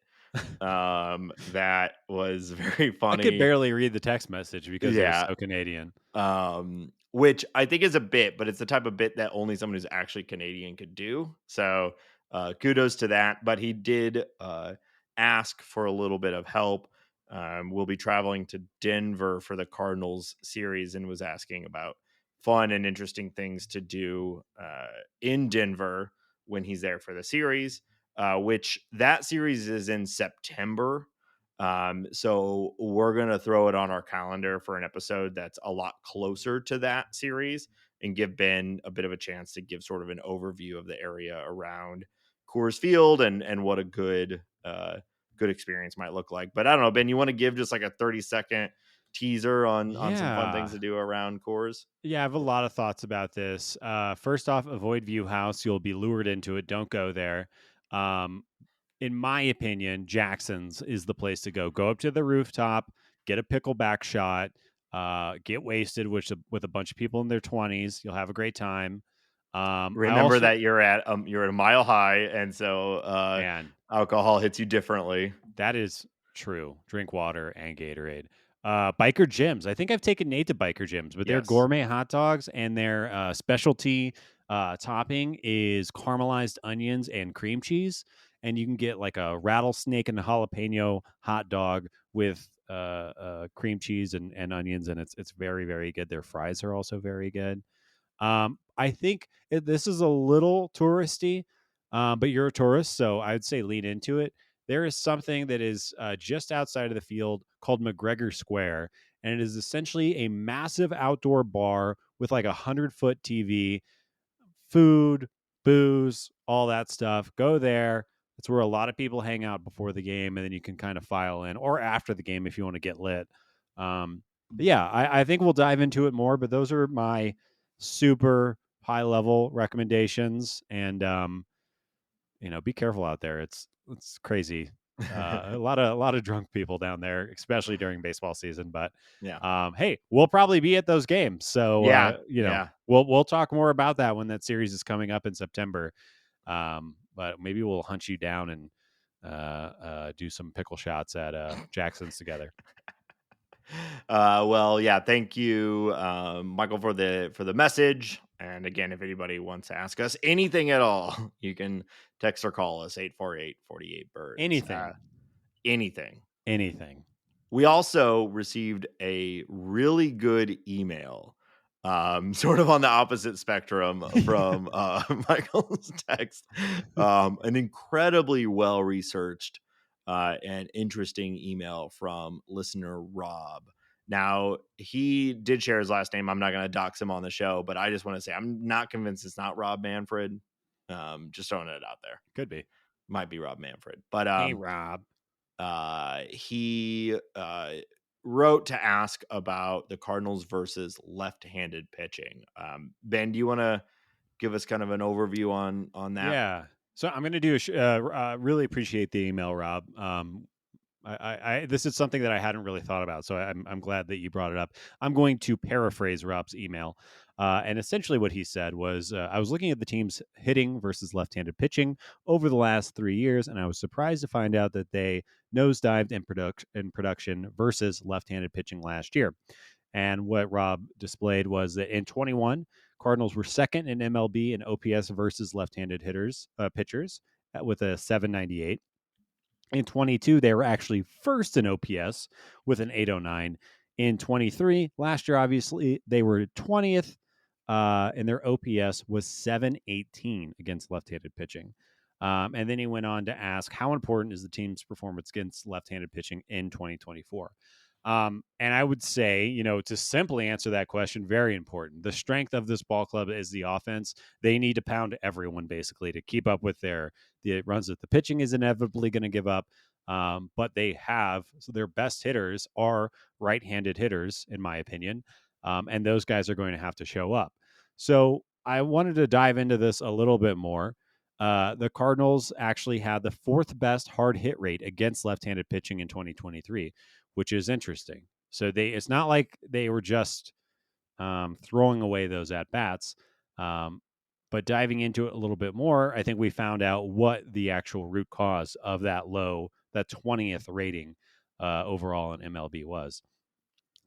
that was very I could funny. barely read the text message because it was Yeah. so Canadian. Which I think is a bit, but it's the type of bit that only someone who's actually Canadian could do. So kudos to that. But he did ask for a little bit of help. We'll be traveling to Denver for the Cardinals series and was asking about fun and interesting things to do in Denver when he's there for the series, which that series is in September. So we're going to throw it on our calendar for an episode that's a lot closer to that series and give Ben a bit of a chance to give sort of an overview of the area around Coors Field and what a good experience might look like. But I don't know, Ben, you want to give just like a 30-second teaser on some fun things Yeah. to do around Coors? Yeah, I have a lot of thoughts about this. First off, avoid View House. You'll be lured into it. Don't go there. Um, in my opinion, Jackson's is the place to go. Go up to the rooftop, get a pickleback shot, get wasted with a bunch of people in their 20s. You'll have a great time. I Remember also, that you're at a mile high, and so man, alcohol hits you differently. that is true. Drink water and Gatorade. Biker gyms. I think I've taken Nate to biker gyms, but their Yes. gourmet hot dogs and their specialty topping is caramelized onions and cream cheese. And you can get like a rattlesnake and a jalapeno hot dog with cream cheese and onions, and it's very, very good. Their fries are also very good. I think this is a little touristy, but you're a tourist, so I'd say lean into it. There is something that is just outside of the field called McGregor Square, and it is essentially a massive outdoor bar with like 100-foot TV, food, booze, all that stuff. Go there. That's where a lot of people hang out before the game, and then you can kind of file in, or after the game if you want to get lit. But yeah, I think we'll dive into it more, but those are my super high level recommendations. And be careful out there. It's crazy. A lot of drunk people down there, especially during baseball season. But Yeah. hey, we'll probably be at those games, so Yeah. Yeah. we'll talk more about that when that series is coming up in September. But maybe we'll hunt you down and do some pickle shots at Jackson's together. Well, yeah, thank you, Michael, for the message. And again, if anybody wants to ask us anything at all, you can text or call us 848-48-birds. Anything, Anything. anything. We also received a really good email, sort of on the opposite spectrum from Michael's text. An incredibly well researched and interesting email from listener Rob. Now, he did share his last name. I'm not going to dox him on the show, but I just want to say I'm not convinced it's not Rob Manfred. Just throwing it out there. Could be. Might be Rob Manfred, but Hey, Rob. he wrote to ask about the Cardinals versus left-handed pitching. Ben, do you want to give us kind of an overview on that? Yeah. So I'm going to do really appreciate the email, Rob. This is something that I hadn't really thought about, so I'm glad that you brought it up. I'm going to paraphrase Rob's email, and essentially what he said was, I was looking at the team's hitting versus left-handed pitching over the last 3 years, and I was surprised to find out that they nosedived in production versus left-handed pitching last year. And what Rob displayed was that in 21, Cardinals were second in MLB in OPS versus left-handed pitchers with a 798. In 22, they were actually first in OPS with an 809. In 23, last year, obviously, they were 20th, and their OPS was 718 against left-handed pitching. And then he went on to ask, how important is the team's performance against left-handed pitching in 2024? And I would say, to simply answer that question, very important. The strength of this ball club is the offense. They need to pound everyone basically to keep up with the runs that the pitching is inevitably going to give up. But so their best hitters are right-handed hitters, in my opinion. And those guys are going to have to show up. So I wanted to dive into this a little bit more. The Cardinals actually had the fourth best hard hit rate against left-handed pitching in 2023, which is interesting. So it's not like they were just throwing away those at bats. But diving into it a little bit more, I think we found out what the actual root cause of that 20th rating overall in MLB was.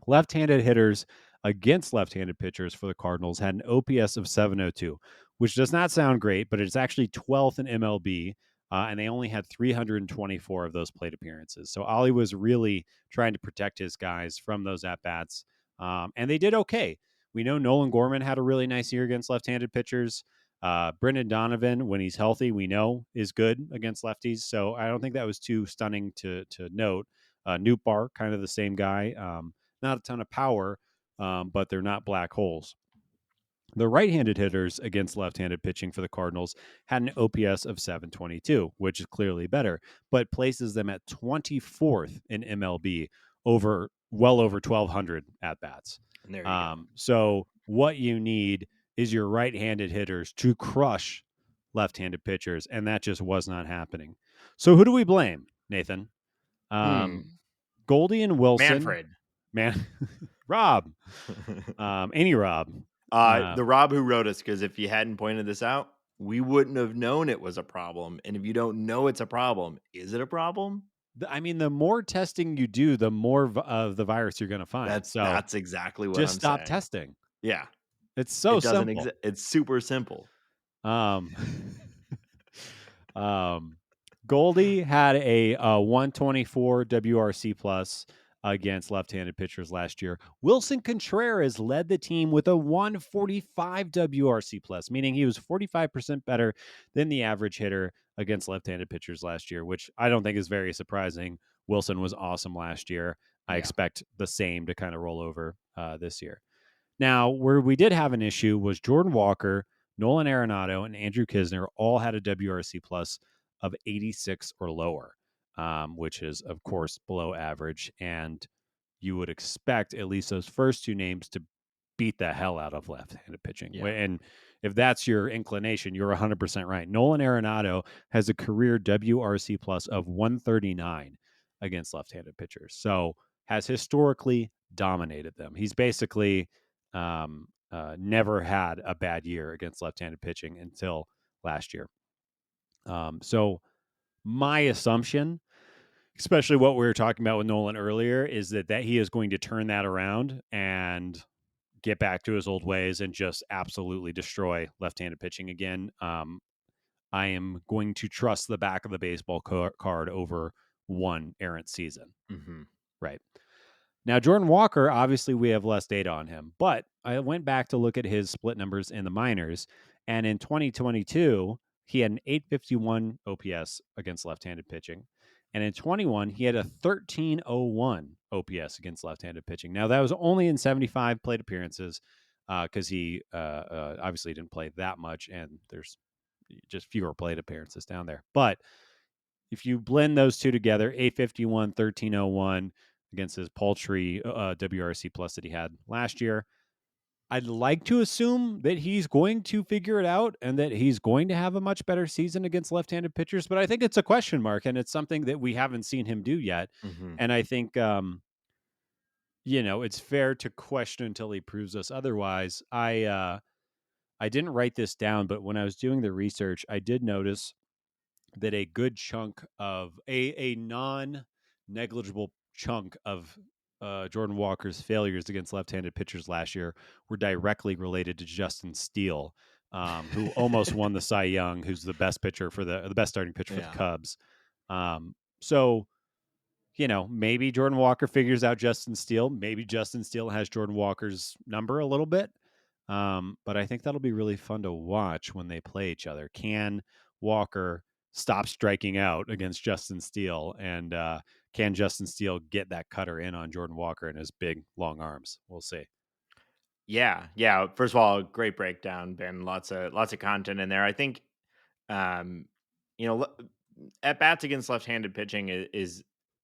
Left-handed hitters against left-handed pitchers for the Cardinals had an OPS of 702, which does not sound great, but it's actually 12th in MLB, and they only had 324 of those plate appearances. So Ollie was really trying to protect his guys from those at-bats, and they did okay. We know Nolan Gorman had a really nice year against left-handed pitchers. Brendan Donovan, when he's healthy, we know is good against lefties. So I don't think that was too stunning to note. Nootbaar, kind of the same guy. Not a ton of power, but they're not black holes. The right-handed hitters against left-handed pitching for the Cardinals had an OPS of 722, which is clearly better, but places them at 24th in MLB well over 1,200 at-bats. And there you go. So what you need is your right-handed hitters to crush left-handed pitchers, and that just was not happening. So who do we blame, Nathan? Goldie and Wilson. Manfred. Rob. Any Rob. The Rob who wrote us, because if you hadn't pointed this out, we wouldn't have known it was a problem. And if you don't know it's a problem, is it a problem? The more testing you do, the more of the virus you're going to find. That's exactly what just I'm stop saying. testing. Yeah. It's so simple. It's super simple. Goldie had a 124 WRC plus against left-handed pitchers last year. Wilson Contreras led the team with a 145 WRC plus, meaning he was 45% better than the average hitter against left-handed pitchers last year, which I don't think is very surprising. Wilson was awesome last year. I expect the same to kind of roll over this year. Now, where we did have an issue was Jordan Walker, Nolan Arenado, and Andrew Kisner all had a WRC plus of 86 or lower, which is, of course, below average. And you would expect at least those first two names to beat the hell out of left-handed pitching. Yeah. And if that's your inclination, you're 100% right. Nolan Arenado has a career WRC plus of 139 against left-handed pitchers. So has historically dominated them. He's basically never had a bad year against left-handed pitching until last year. So my assumption, especially what we were talking about with Nolan earlier, is that he is going to turn that around and get back to his old ways and just absolutely destroy left-handed pitching again. I am going to trust the back of the baseball card over one errant season. Mm-hmm. Right. Now, Jordan Walker, obviously we have less data on him, but I went back to look at his split numbers in the minors, and in 2022, he had an 851 OPS against left-handed pitching. And in 21, he had a 1301 OPS against left-handed pitching. Now, that was only in 75 plate appearances because he obviously didn't play that much, and there's just fewer plate appearances down there. But if you blend those two together, 851, 1301 against his paltry WRC plus that he had last year, I'd like to assume that he's going to figure it out and that he's going to have a much better season against left-handed pitchers, but I think it's a question mark and it's something that we haven't seen him do yet. Hmm. And I think it's fair to question until he proves us otherwise. I didn't write this down, but when I was doing the research, I did notice that a good chunk of a non-negligible chunk of Jordan Walker's failures against left-handed pitchers last year were directly related to Justin Steele, who almost won the Cy Young, who's the best pitcher for the best starting pitcher for the Yeah. Cubs. So maybe Jordan Walker figures out Justin Steele. Maybe Justin Steele has Jordan Walker's number a little bit. But I think that'll be really fun to watch when they play each other. Can Walker stop striking out against Justin Steele? And can Justin Steele get that cutter in on Jordan Walker and his big, long arms? We'll see. Yeah. Yeah. First of all, great breakdown, Ben. Lots of content in there. I think, um, at bats against left-handed pitching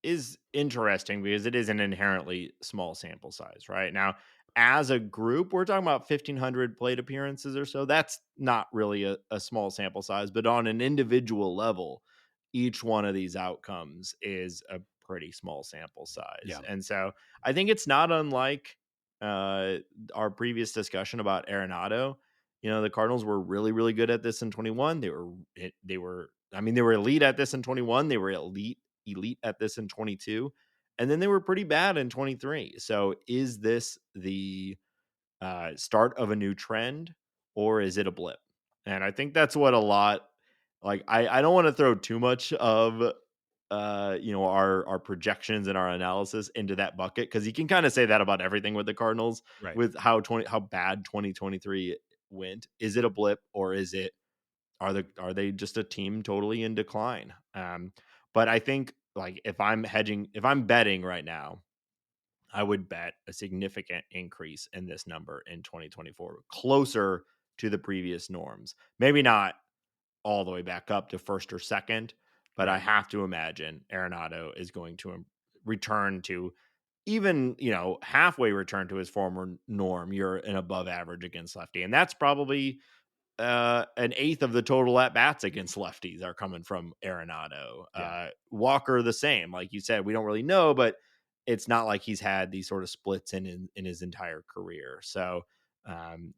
is interesting because it is an inherently small sample size, right? Now, as a group, we're talking about 1,500 plate appearances or so. That's not really a small sample size, but on an individual level, each one of these outcomes is a pretty small sample size. Yeah. And so I think it's not unlike uh, our previous discussion about Arenado. The Cardinals were really, really good at this in 21. They were elite at this in 21. They were elite at this in 22. And then they were pretty bad in 23. So is this the start of a new trend or is it a blip? And I think that's what a lot like I don't want to throw too much of our projections and our analysis into that bucket because you can kind of say that about everything with the Cardinals Right. with how bad 2023 went. Is it a blip or are they just a team totally in decline? But I think like if I'm betting right now, I would bet a significant increase in this number in 2024, closer to the previous norms. Maybe not all the way back up to first or second, but I Right. have to imagine Arenado is going to return to even, halfway return to his former norm. You're an above average against lefty. And that's probably an eighth of the total at bats against lefties are coming from Arenado. Yeah. Walker, the same. Like you said, we don't really know, but it's not like he's had these sort of splits in his entire career. So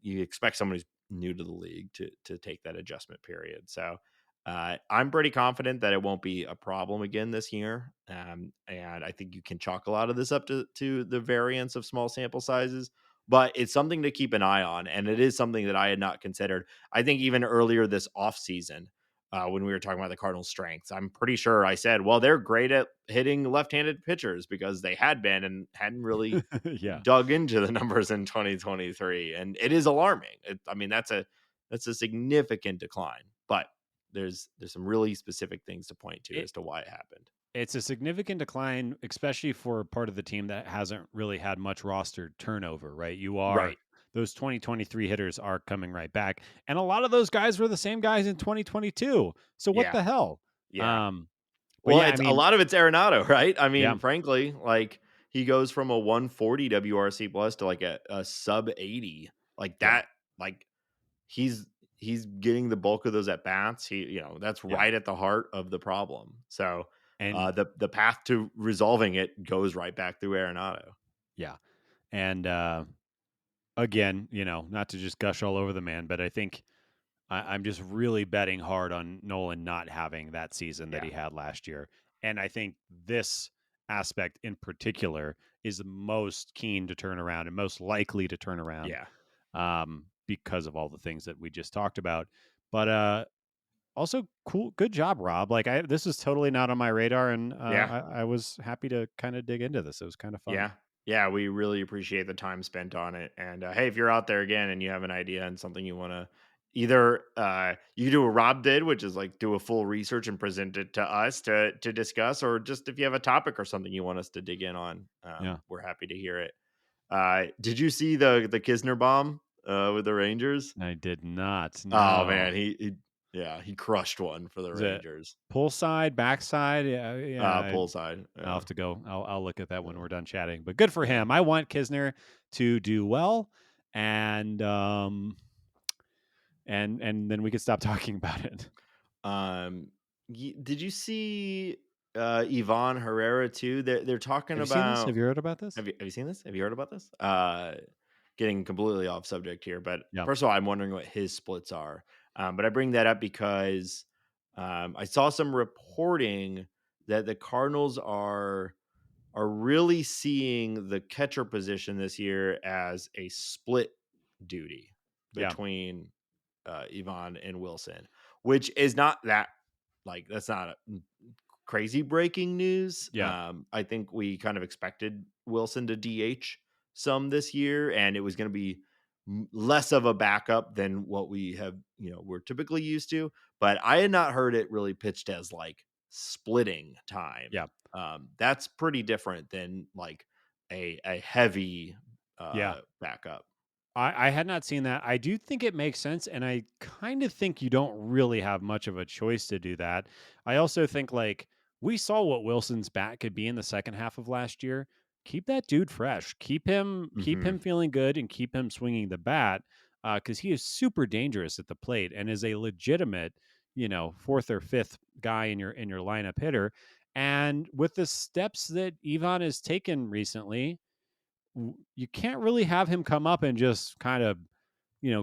you expect someone who's new to the league to take that adjustment period. So I'm pretty confident that it won't be a problem again this year. And I think you can chalk a lot of this up to the variance of small sample sizes, but it's something to keep an eye on. And it is something that I had not considered. I think even earlier this offseason, when we were talking about the Cardinals' strengths, I'm pretty sure I said, well, they're great at hitting left-handed pitchers because they had been and hadn't really Yeah. dug into the numbers in 2023. And it is alarming. That's a significant decline, but there's some really specific things to point to It as to why it happened. It's a significant decline, especially for part of the team that hasn't really had much roster turnover, right? Right. Those 2023 hitters are coming right back. And a lot of those guys were the same guys in 2022. So what Yeah. the hell? Yeah. Um, but Well, yeah, I it's a mean, lot of it's Arenado, right? I yeah, mean, frankly, like he goes from a 140 WRC plus to like a sub 80. Like yeah, that, like he's he's getting the bulk of those at bats. That's yeah. right at the heart of the problem. So And the path to resolving it goes right back through Arenado. yeah. And again, not to just gush all over the man, but I think I'm just really betting hard on Nolan not having that season that Yeah. he had last year. And I think this aspect in particular is the most keen to turn around and most likely to turn around Yeah. because of all the things that we just talked about. But also, cool, good job, Rob. Like, this is totally not on my radar, and Yeah. I was happy to kind of dig into this. It was kind of fun. Yeah. Yeah, we really appreciate the time spent on it. And hey, if you're out there again and you have an idea and something you want to either you do what Rob did, which is like do a full research and present it to us to discuss, or just if you have a topic or something you want us to dig in on, Yeah, we're happy to hear it. Did you see the Kisner bomb with the Rangers? I did not. Oh No. man, he Yeah, he crushed one for the Is it Rangers. pull side, backside? Yeah, yeah. Pull side. I'll Yeah. have to go. I'll look at that when we're done chatting. But good for Yeah. him. I want Kisner to do well, and and then we could stop talking about it. Did you see Ivan Herrera too? They're talking Have you seen this? Have about. you heard about this? Have you seen this? Have you heard about this? Getting completely off subject here, but Yeah. first of all, I'm wondering what his splits are. But I bring that up because I saw some reporting that the Cardinals are really seeing the catcher position this year as a split duty Yeah. between Ivan and Wilson, which is not that that's not crazy breaking news. Yeah. I think we kind of expected Wilson to DH some this year, and it was going to be less of a backup than what we have, we're typically used to. But I had not heard it really pitched as like splitting time. Yeah. That's pretty different than like a heavy Yeah. backup. I had not seen that. I do think it makes sense, and I kind of think you don't really have much of a choice to do that. I also think like we saw what Wilson's bat could be in the second half of last year. Keep that dude fresh. Keep Hmm. him feeling good, and keep him swinging the bat because he is super dangerous at the plate and is a legitimate, fourth or fifth guy in your lineup hitter. And with the steps that Ivan has taken recently, you can't really have him come up and just kind of,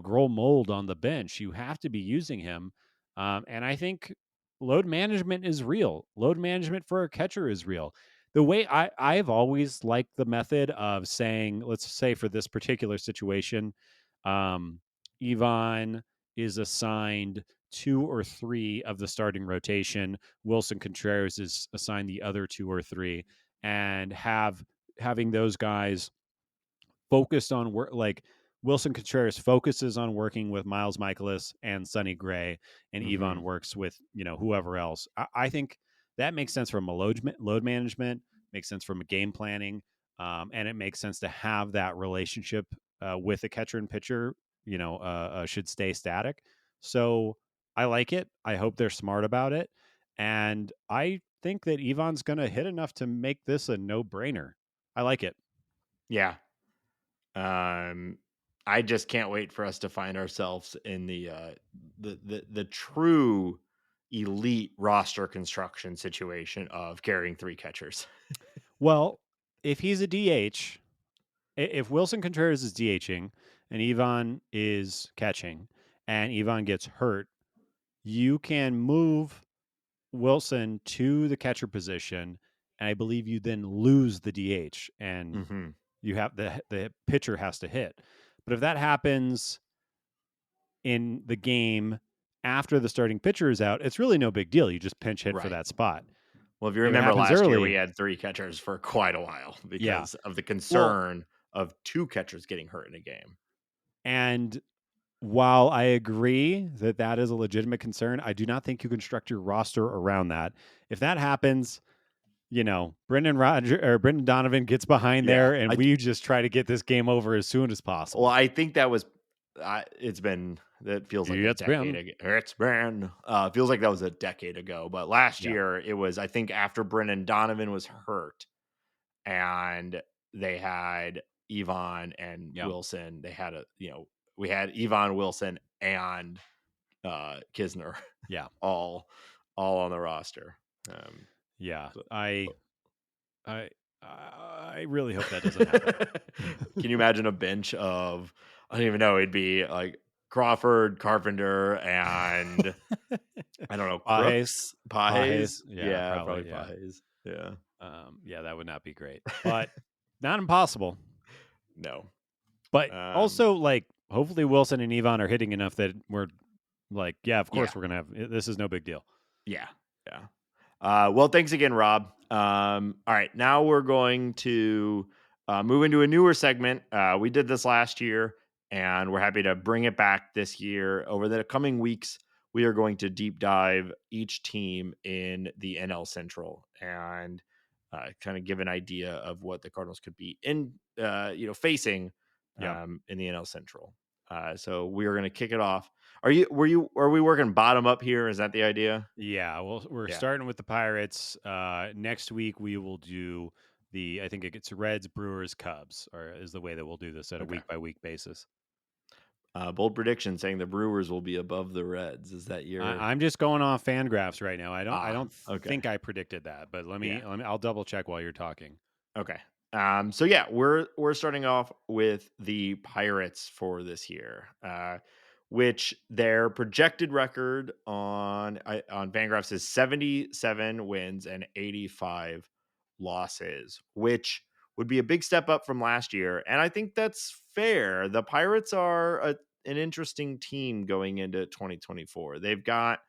grow mold on the bench. You have to be using him. And I think load management is real. Load management for a catcher is real. The way I've always liked the method of saying, let's say for this particular situation, um, Ivan is assigned 2 or 3 of the starting rotation. Wilson Contreras is assigned the other 2 or 3, and having those guys focused on work. Like Wilson Contreras focuses on working with Miles Michaelis and Sonny Gray, and Hmm. Ivan works with whoever else. I think that makes sense from a load management, makes sense from a game planning, and it makes sense to have that relationship with the catcher and pitcher. Should stay static. So I like it. I hope they're smart about it, and I think that Ivan's going to hit enough to make this a no brainer. I like it. Yeah. I just can't wait for us to find ourselves in the true elite roster construction situation of carrying 3 catchers. Well, if he's a DH, if Wilson Contreras is DHing and Ivan is catching and Ivan gets hurt, you can move Wilson to the catcher position, and I believe you then lose the DH, and Hmm. you have the pitcher has to hit. But if that happens in the game after the starting pitcher is out, it's really no big deal. You just pinch hit for Right. that spot. Well, if you If it remember happens last year, we early, had 3 catchers for quite a while yeah. because of the Well, concern of 2 catchers getting hurt in a game. and while I agree that that is a legitimate concern, I do not think you construct your roster around that. If that happens, Brendan Donovan gets behind Yeah. there, and we just try to get this game over as soon as Well, possible. I think that was that feels like a It's decade been, ago. Feels like that was a decade ago, but last yeah, year it was, I think, after Brennan Donovan was hurt and they had Ivan and yeah, Wilson. They had we had Ivan, Wilson, and Kisner yeah, all on the roster. Um, yeah. so- I, I really hope that doesn't happen. Can you imagine a bench of, I don't even know, it'd be like Crawford, Carpenter, and I don't know, Pajes, Crooks, Pajes. yeah, Yeah, probably probably, yeah. Pajes. Yeah. Yeah, that would not be great, but not impossible. No. But Um, also, like, hopefully Wilson and Ivan are hitting enough that we're like, yeah, of yeah. course we're gonna have this is no big deal. Yeah. Yeah. Well, thanks again, Rob. All right. Now we're going to move into a newer segment. We did this last year, and we're happy to bring it back this year. Over the coming weeks, we are going to deep dive each team in the NL Central and kind of give an idea of what the Cardinals could be facing Yeah. in the NL Central. So we are going to kick it off. Are we working bottom up here? Is that the idea? Yeah, well, we're Yeah. starting with the Pirates. Next week we will do I think it gets Reds, Brewers, Cubs, or is the way that we'll do this at a Okay. week by week basis. Bold prediction saying the Brewers will be above the Reds. Is that your I'm just going off fan graphs right now. I don't okay. think I predicted that, but Yeah. I'll double check while you're talking. Okay. So yeah, we're starting off with the Pirates for this year, which their projected record on Fangraphs is 77 wins and 85 losses, which would be a big step up from last year, and I think that's fair. The Pirates are an interesting team going into 2024. They've got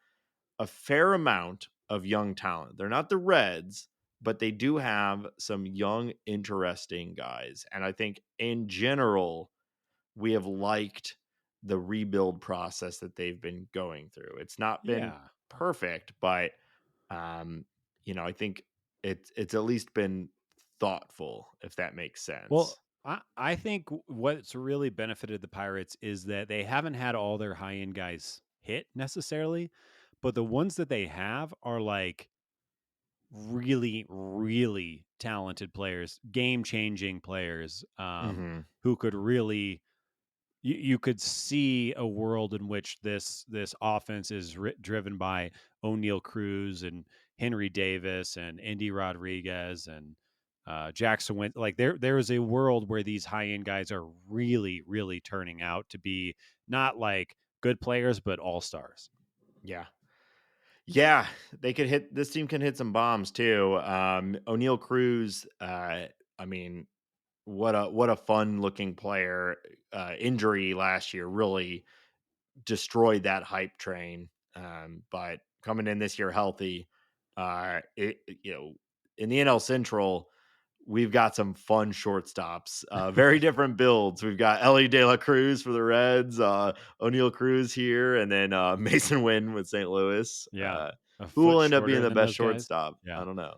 a fair amount of young talent. They're not the Reds, but they do have some young, interesting guys. And I think in general, we have liked the rebuild process that they've been going through. It's not been Yeah. perfect, but um, I think it's at least been thoughtful, if that makes Well, sense. I think what's really benefited the Pirates is that they haven't had all their high end guys hit necessarily, but the ones that they have are like really, really talented players, game changing players, Hmm. who could really you could see a world in which this offense is driven by O'Neal Cruz and Henry Davis and Indy Rodriguez and Jackson Wint. Like there is a world where these high end guys are really really turning out to be not like good players but all stars. Yeah. Yeah, they could hit this team can hit some bombs too. O'Neal Cruz, I mean, what a fun looking player. Injury last year really destroyed that hype train. But coming in this year healthy, in the NL Central, we've got some fun shortstops. Very different builds. We've got Ellie De La Cruz for the Reds, O'Neal Cruz here, and then Mason Winn with St. Louis. Yeah, a Who foot will end up being shorter the than best those guys. shortstop? Yeah. I don't know.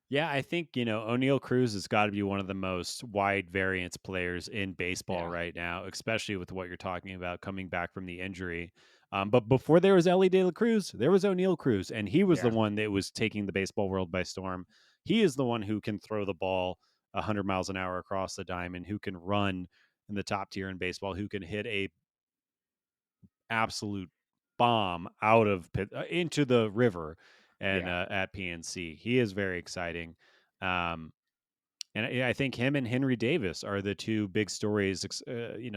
Yeah, I think, O'Neal Cruz has got to be one of the most wide variance players in baseball Yeah, right now, especially with what you're talking about coming back from the injury. But before there was Ellie De La Cruz, there was O'Neal Cruz, and he was the yeah, one that was taking the baseball world by storm. He is the one who can throw the ball 100 miles an hour across the diamond, who can run in the top tier in baseball, who can hit a absolute bomb out of into the river and yeah. at PNC. He is very exciting. Um, and I think him and Henry Davis are the two big stories,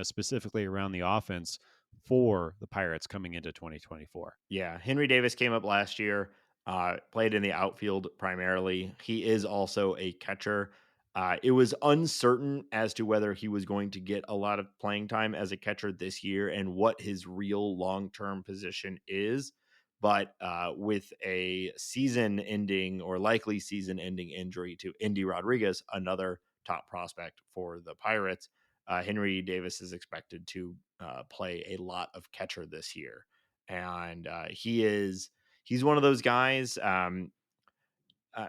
specifically around the offense for the Pirates coming into 2024. Yeah, Henry Davis came up last year, played in the outfield primarily. He is also a catcher. It was uncertain as to whether he was going to get a lot of playing time as a catcher this year and what his real long term position is. But with a season ending or likely season ending injury to Indy Rodriguez, another top prospect for the Pirates, Henry Davis is expected to play a lot of catcher this year, and he's one of those guys. Uh,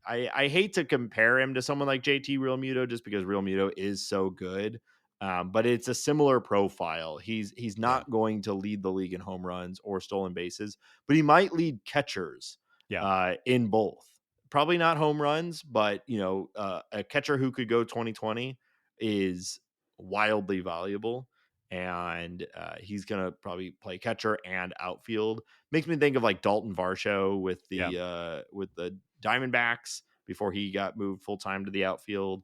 I hate to compare him to someone like JT Realmuto just because Realmuto is so good. But it's a similar profile. He's Yeah. not going to lead the league in home runs or stolen bases, but he might lead catchers Yeah. in both. Probably not home runs, but a catcher who could go 2020 is wildly valuable, and he's gonna probably play catcher and outfield. Makes me think of like Dalton Varsho Yeah. with the Diamondbacks before he got moved full time to the outfield.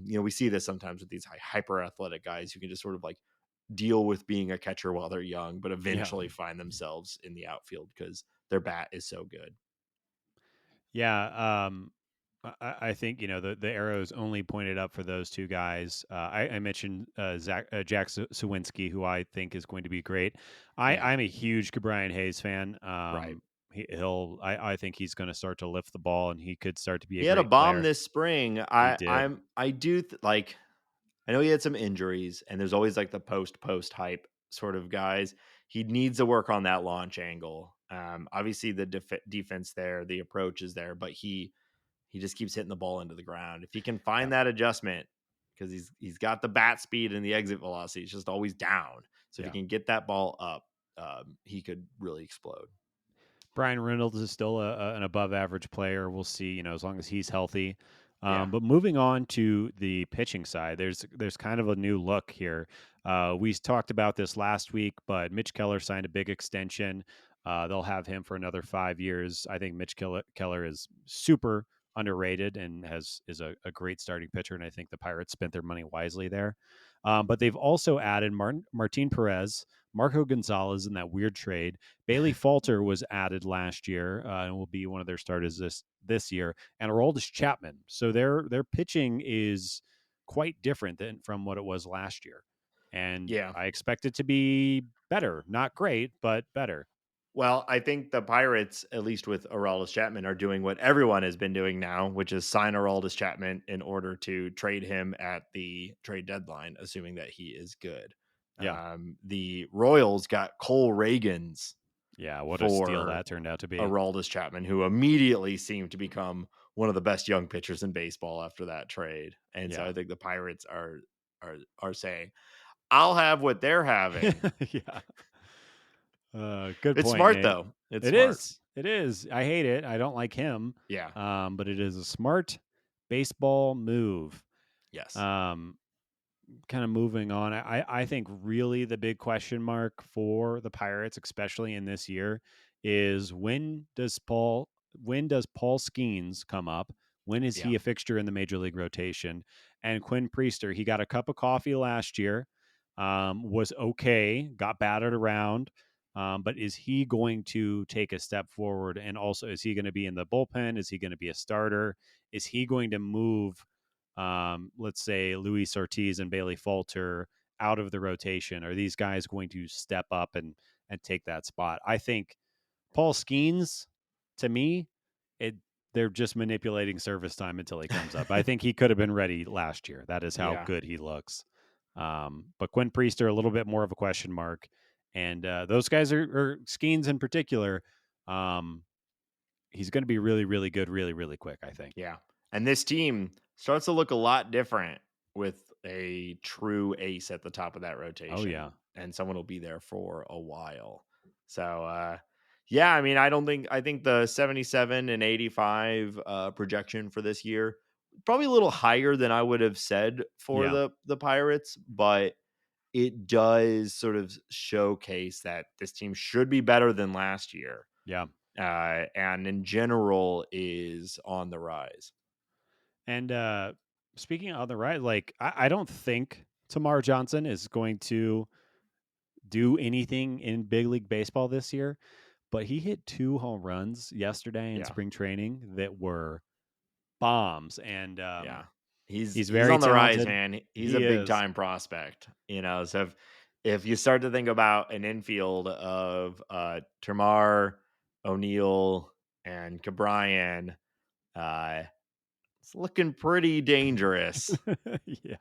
We see this sometimes with these hyper athletic guys who can just sort of like deal with being a catcher while they're young, but Yeah. eventually find themselves in the outfield because their bat is so good. Yeah. I think the arrows only pointed up for those two guys. I mentioned Jack Sawinski, who I think is going to be great. Yeah, I'm a huge Brian Hayes fan. right. I think he's going to start to lift the ball, and he could start to be a He had a great bomb player. this spring. He did. I do like. I know he had some injuries, and there's always like the post hype sort of guys. He needs to work on that launch angle. Obviously the defense there, the approach is there, but he just keeps hitting the ball into the ground. If he can Yeah. find that adjustment, because he's got the bat speed and the exit velocity. It's just always down. So if Yeah. he can get that ball up, he could really explode. Brian Reynolds is still an above average player. We'll see, as long as he's healthy. Yeah. But moving on to the pitching side, there's kind of a new look here. We talked about this last week, but Mitch Keller signed a big extension. They'll have him for another 5 years. I think Mitch Keller is super underrated and is a great starting pitcher, and I think the Pirates spent their money wisely there. But they've also added Martin Perez, Marco Gonzalez in that weird trade. Bailey Falter was added last year and will be one of their starters this year, and Aroldis Chapman. So their pitching is quite different than from what it was last year, and Yeah. I expect it to be better. Not great, but better. Well, I think the Pirates, at least with Aroldis Chapman, are doing what everyone has been doing now, which is sign Aroldis Chapman in order to trade him at the trade deadline, assuming that he is good. Yeah, The Royals got Cole Reagans yeah. What a steal for that turned out to be. Aroldis Chapman, who immediately seemed to become one of the best young pitchers in baseball after that trade. And so Yeah, I think the Pirates are saying, I'll have what they're having. yeah. Good It's point, smart Nate. though. It's It smart. is. It is. I hate it. I don't like him. Yeah. But it is a smart baseball move. Yes. Um, Kind of moving on. I think really the big question mark for the Pirates, especially in this year, is when does Paul Skeens come up? When is Yeah. he a fixture in the major league rotation? And Quinn Priester, he got a cup of coffee last year, was okay, got batted around. But is he going to take a step forward? And also, is he going to be in the bullpen? Is he going to be a starter? Is he going to move, let's say, Luis Ortiz and Bailey Falter out of the rotation? Are these guys going to step up and take that spot? I think Paul Skeens, to me, it they're just manipulating service time until he comes up. I think he could have been ready last year. That is how Yeah. good he looks. But Quinn Priester, a little bit more of a question mark. And those guys are Skeens in particular. He's going to be really, really good, really, really quick, I think. Yeah. And this team starts to look a lot different with a true ace at the top of that rotation. Oh, yeah. And someone will be there for a while. So, yeah, I mean, I think the 77 and 85 projection for this year, probably a little higher than I would have said for Yeah. the Pirates, but it does sort of showcase that this team should be better than last year. Yeah. And in general is on the rise. And speaking of the right, like I don't think Tamar Johnson is going to do anything in big league baseball this year, but he hit 2 home runs yesterday in Yeah. spring training that were bombs. And Yeah. he's He's very on the rise, talented. man. He's a He big is. time prospect, so if you start to think about an infield of Termar, O'Neill, and Cabrian, it's looking pretty dangerous. Yeah.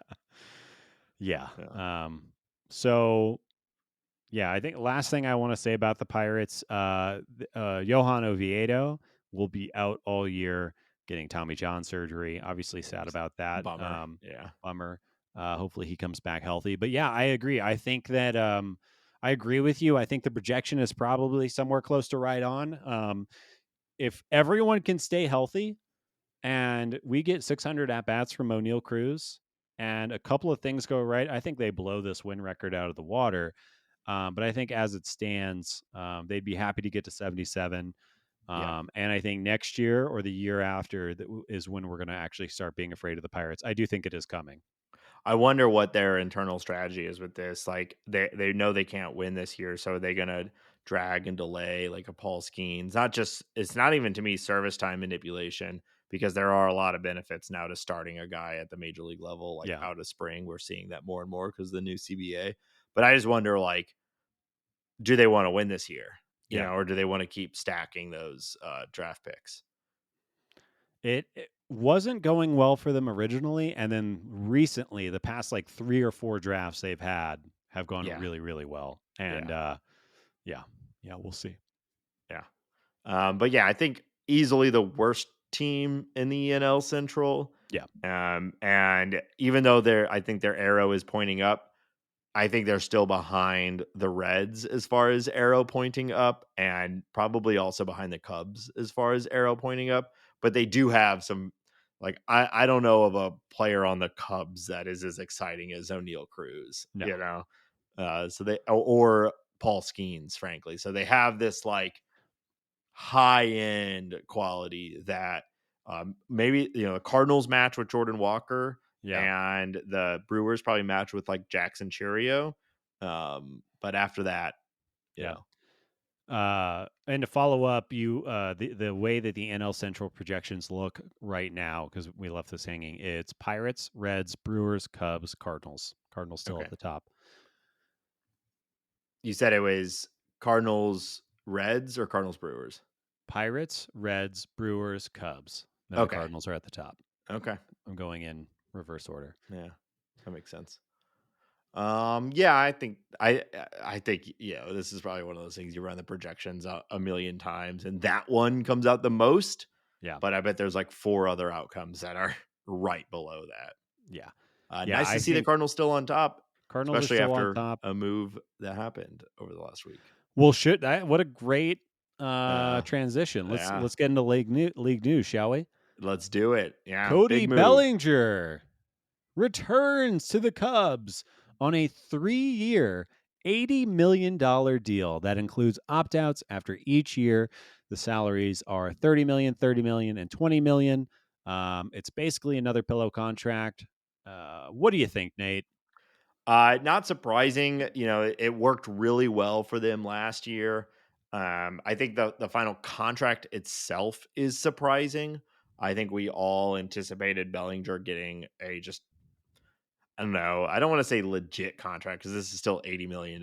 Yeah. Yeah. So yeah, I think last thing I want to say about the Pirates, Johan Oviedo will be out all year getting Tommy John surgery. Obviously sad about that. Bummer. Yeah. Bummer. Hopefully he comes back healthy. But yeah, I agree. I think that I agree with you. I think the projection is probably somewhere close to right on. If everyone can stay healthy and we get 600 at bats from O'Neill Cruz and a couple of things go right, I think they blow this win record out of the water. But I think as it stands, they'd be happy to get to 77. Yeah. And I think next year or the year after is when we're going to actually start being afraid of the Pirates. I do think it is coming. I wonder what their internal strategy is with this. Like they know they can't win this year, so are they gonna drag and delay like a Paul Skeens? It's not even to me service time manipulation because there are a lot of benefits now to starting a guy at the major league level, like Yeah. out of spring. We're seeing that more and more because of the new CBA. But I just wonder, like, do they want to win this year? Yeah. Or do they want to keep stacking those draft picks? It wasn't going well for them originally. And then recently, the past like 3 or 4 drafts they've had have gone Yeah. really, really well. And yeah, we'll see. Yeah. But yeah, I think easily the worst team in the NL Central. Yeah. And even though I think their arrow is pointing up, I think they're still behind the Reds as far as arrow pointing up, and probably also behind the Cubs as far as arrow pointing up. But they do have some, like, I don't know of a player on the Cubs that is as exciting as O'Neal Cruz, No. So or Paul Skeens, frankly. So they have this like high end quality that maybe the Cardinals match with Jordan Walker, Yeah. and the Brewers probably match with like Jackson Cheerio. But after that, you Yeah. know, And to follow up, the way that the NL Central projections look right now, because we left this hanging, it's Pirates, Reds, Brewers, Cubs, Cardinals. Cardinals still okay. at the top. You said it was Cardinals Reds or Cardinals Brewers? Pirates, Reds, Brewers, Cubs. Then the Okay. Cardinals are at the top. Okay. I'm going in reverse order. Yeah, that makes sense. Yeah, I think this is probably one of those things you run the projections a million times, and that one comes out the most. Yeah. But I bet there's like 4 other outcomes that are right below that. Yeah. Nice to I see the think Cardinals still on top, Cardinals are especially still on after top. a move that happened over the last week. Well, what a great Uh, transition. yeah, Let's get into league news, shall we? let's do it. Yeah, Cody big move. Bellinger returns to the Cubs on a 3-year, $80 million deal that includes opt-outs after each year. The salaries are $30 million, $30 million, and $20 million. It's basically another pillow contract. What do you think, Nate? Not surprising. It worked really well for them last year. I think the final contract itself is surprising. I think we all anticipated Bellinger getting a just, I don't know. I don't want to say legit contract because this is still $80 million,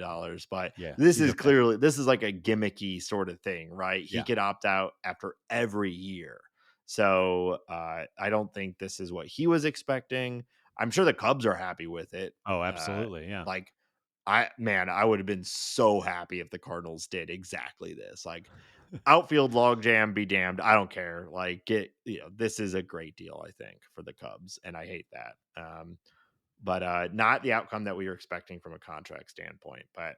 but Yeah, this he's is okay. clearly, this is like a gimmicky sort of thing, right? He Yeah. could opt out after every year. So I don't think this is what he was expecting. I'm sure the Cubs are happy with it. Oh, Uh, absolutely. Yeah. like I would have been so happy if the Cardinals did exactly this. Like, outfield logjam be damned. I don't care. Like, this is a great deal, I think, for the Cubs, and I hate that. But not the outcome that we were expecting from a contract standpoint. But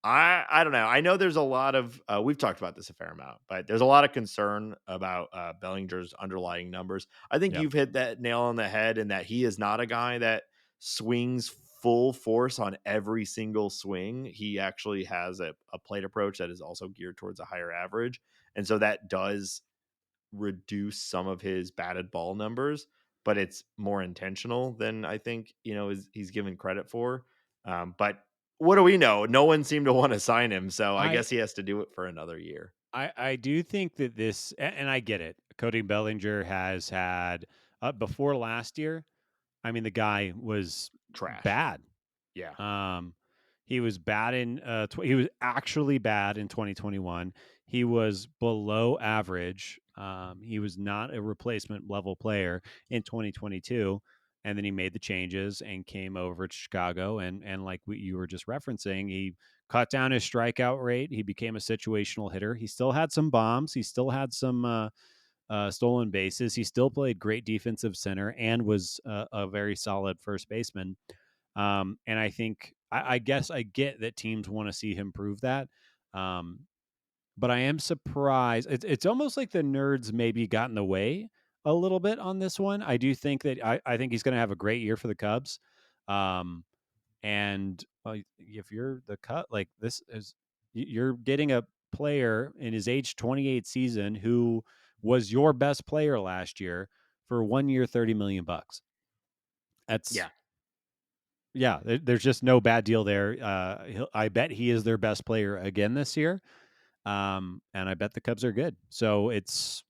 I don't know. I know there's a lot of we've talked about this a fair amount, but there's a lot of concern about Bellinger's underlying numbers. I think Yeah. you've hit that nail on the head, in that he is not a guy that swings full force on every single swing. He actually has a plate approach that is also geared towards a higher average, and so that does reduce some of his batted ball numbers, but it's more intentional than I think he's given credit for. But what do we know? No one seemed to want to sign him, so I I guess he has to do it for another year. I do think that and I get it. Cody Bellinger has had before last year. I mean, the guy was Trash. bad. Yeah. Um, he was bad in he was actually bad in 2021. He was below average. He was not a replacement level player in 2022. And then he made the changes and came over to Chicago. And like you were just referencing, he cut down his strikeout rate. He became a situational hitter. He still had some bombs. He still had some stolen bases. He still played great defensive center and was a very solid first baseman. And I think, I guess I get that teams want to see him prove that. Um, but I am surprised. It's almost like the nerds maybe got in the way a little bit on this one. I do think that I think he's going to have a great year for the Cubs. Um, and if you're the cut, like this is, you're getting a player in his age 28 season who was your best player last year for 1 year, $30 million. That's, Yeah. yeah, there's just no bad deal there. I bet he is their best player again this year. And I bet the Cubs are good. So it's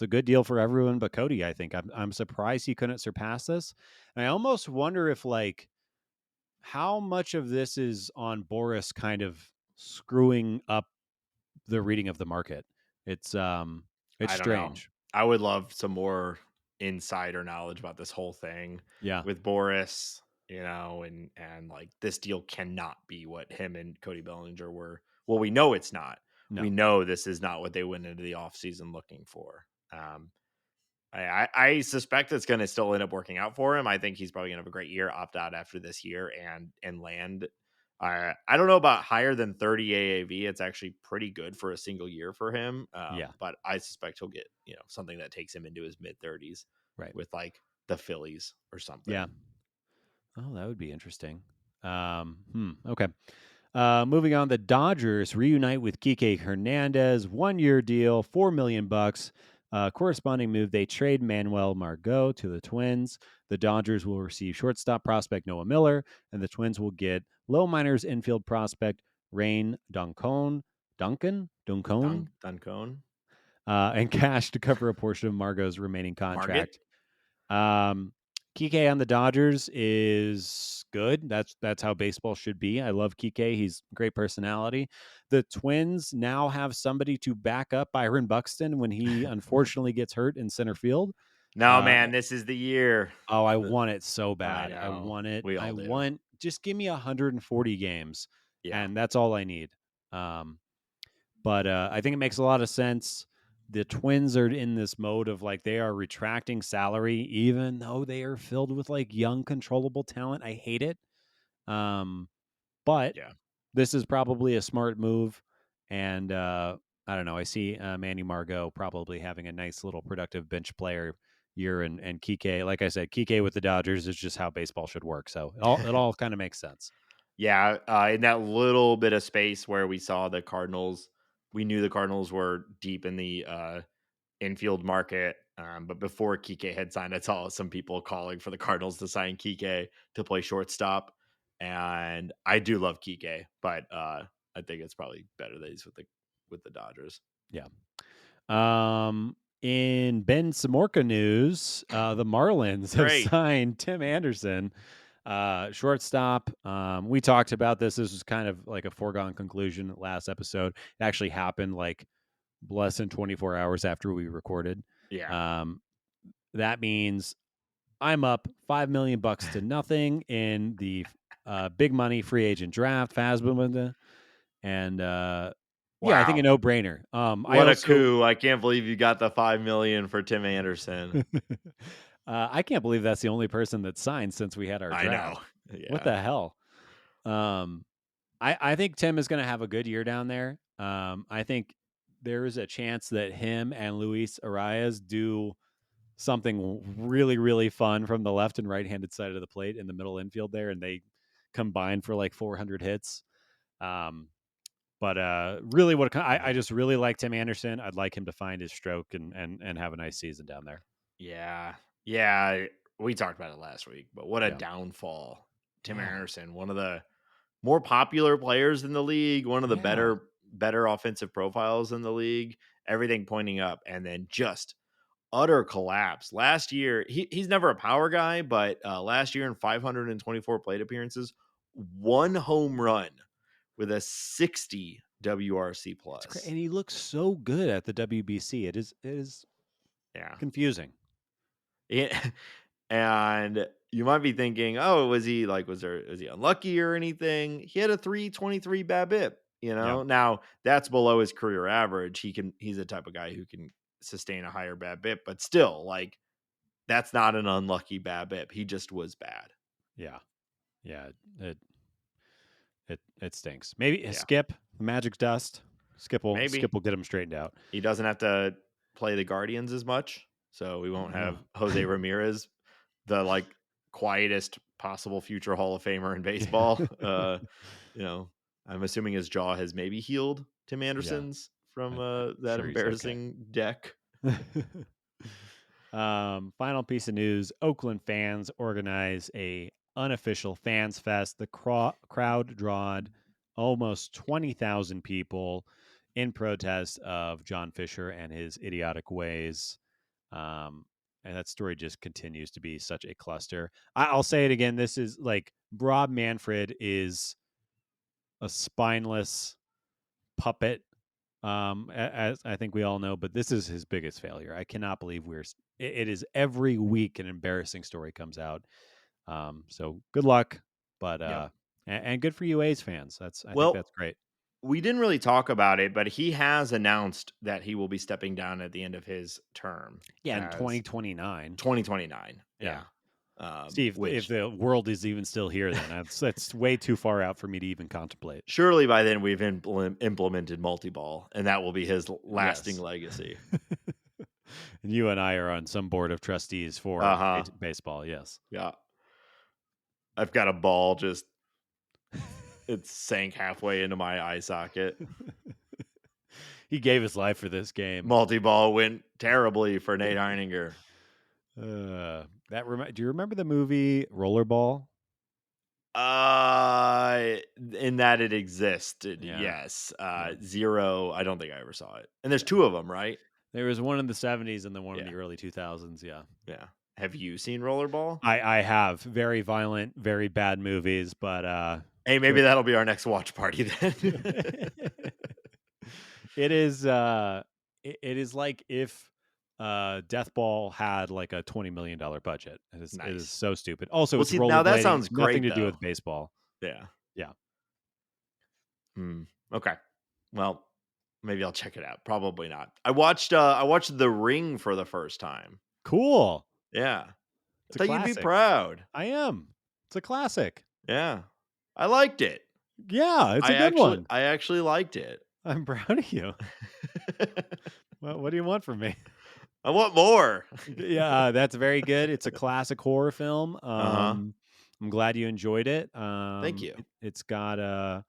a good deal for everyone but Cody. I think I'm surprised he couldn't surpass this. And I almost wonder if, like, how much of this is on Boris kind of screwing up the reading of the market. It's I don't know. strange. I would love some more insider knowledge about this whole thing Yeah. with Boris, and like, this deal cannot be what him and Cody Bellinger were. Well, we know it's not. No. We know this is not what they went into the offseason looking for. I suspect it's going to still end up working out for him. I think he's probably going to have a great year, opt out after this year, and land. I don't know about higher than 30 AAV. It's actually pretty good for a single year for him. Yeah, But I suspect he'll get something that takes him into his mid 30s right. with like the Phillies or something. Yeah. Oh, that would be interesting. Okay. Moving on, the Dodgers reunite with Kike Hernandez, 1-year deal, $4 million. Corresponding move, they trade Manuel Margot to the Twins. The Dodgers will receive shortstop prospect Noah Miller, and the Twins will get low minors infield prospect Rain Duncone, Duncone, and cash to cover a portion of Margot's remaining Marget. contract. Um, Kike on the Dodgers is good. That's how baseball should be. I love Kike. He's great personality. The Twins now have somebody to back up Byron Buxton when he unfortunately gets hurt in center field. No, man, this is the year. I want it so I bad. I know. want it. We I all do. want just give me 140 games, Yeah. and that's all I need. But I think it makes a lot of sense. The Twins are in this mode of like they are retracting salary, even though they are filled with like young, controllable talent. I hate it. But Yeah. this is probably a smart move. And I don't know. I see Manny Margot probably having a nice little productive bench player year. And Kike, like I said, Kike with the Dodgers is just how baseball should work. So it all kind of makes sense. Yeah, in that little bit of space where we saw the Cardinals, we knew the Cardinals were deep in the infield market. But before Kike had signed, I saw some people calling for the Cardinals to sign Kike to play shortstop, and I do love Kike, but I think it's probably better that he's with the Dodgers. Yeah. In Ben Samorka news, the Marlins have Great. signed Tim Anderson, shortstop. We talked about this. This was kind of like a foregone conclusion last episode. It actually happened like less than 24 hours after we recorded. Yeah. That means I'm up $5 million to nothing in the big money free agent draft, FASBA, and yeah, I think a Wow. no-brainer. I What a also coup. I can't believe you got the 5 million for Tim Anderson. I can't believe that's the only person that signed since we had our I know. draft. What Yeah. the hell? Um, I think Tim is going to have a good year down there. I think there is a chance that him and Luis Arias do something really, really fun from the left and right-handed side of the plate in the middle infield there, and they combine for like 400 hits. But really, I just really like Tim Anderson. I'd like him to find his stroke and have a nice season down there. Yeah. Yeah. We talked about it last week, but what a Yeah. downfall. Tim Yeah. Anderson, one of the more popular players in the league, one of the Yeah. better offensive profiles in the league, everything pointing up, and then just utter collapse. Last year, he's never a power guy, but last year in 524 plate appearances, 1 home run with a 60 WRC plus. And he looks so good at the WBC. It is Yeah. confusing. And you might be thinking, oh, was he unlucky or anything? He had a 323 BABIP, Yeah. Now that's below his career average. He's the type of guy who can sustain a higher BABIP, but still, like, that's not an unlucky BABIP. He just was bad. Yeah. Yeah. It stinks. Maybe Yeah. Skip, Magic Dust. Skip will Maybe get him straightened out. he doesn't have to play the Guardians as much, so we won't have Jose Ramirez, the like quietest possible future Hall of Famer in baseball. I'm assuming his jaw has maybe healed Tim Anderson's from I'm that sure he's okay. embarrassing deck. Final piece of news: Oakland fans organize a unofficial fans fest. The crowd drawed almost 20,000 people in protest of John Fisher and his idiotic ways. And that story just continues to be such a cluster. I'll say it again. This is like Rob Manfred is a spineless puppet, as I think we all know, but this is his biggest failure. I cannot believe it is every week an embarrassing story comes out. So good luck, but Yep. and good for you A's fans. I think Well, that's great. we didn't really talk about it, but he has announced that he will be stepping down at the end of his term. Yeah, in as 2029. 2029. Yeah. Yeah. Steve, if Which the world is even still here, then that's way too far out for me to even contemplate. surely by then we've implemented multi-ball, and that will be his lasting Yes. legacy. And you and I are on some board of trustees for Uh-huh. baseball. Yes. Yeah. I've got a ball just it sank halfway into my eye socket. He gave his life for this game. Multi-ball went terribly for Nate Heininger. Do you remember the movie Rollerball? In that it existed, Yeah. yes. Zero, I don't think I ever saw it. And there's two of them, right? There was one in the 70s and then one in Yeah. the early 2000s. Yeah. Yeah. Have you seen Rollerball? I have very violent, very bad movies, but Hey, maybe that'll be our next watch party then. it is it is like if Deathball had like a $20 million budget. It is Nice. so stupid. Also, Well, it's see, now that rollerblading, sounds nothing great, to do though. with baseball. Yeah. Yeah. Okay. Well, maybe I'll check it out. Probably not. I watched The Ring for the first time. Cool. Yeah. It's I a thought you'd be classic. proud. I am. It's a classic. Yeah. I liked it. Yeah, it's a good one. I actually liked it. I'm proud of you. Well, what do you want from me? I want more. Yeah, that's very good. It's a classic horror film. I'm glad you enjoyed it. Thank you. It's got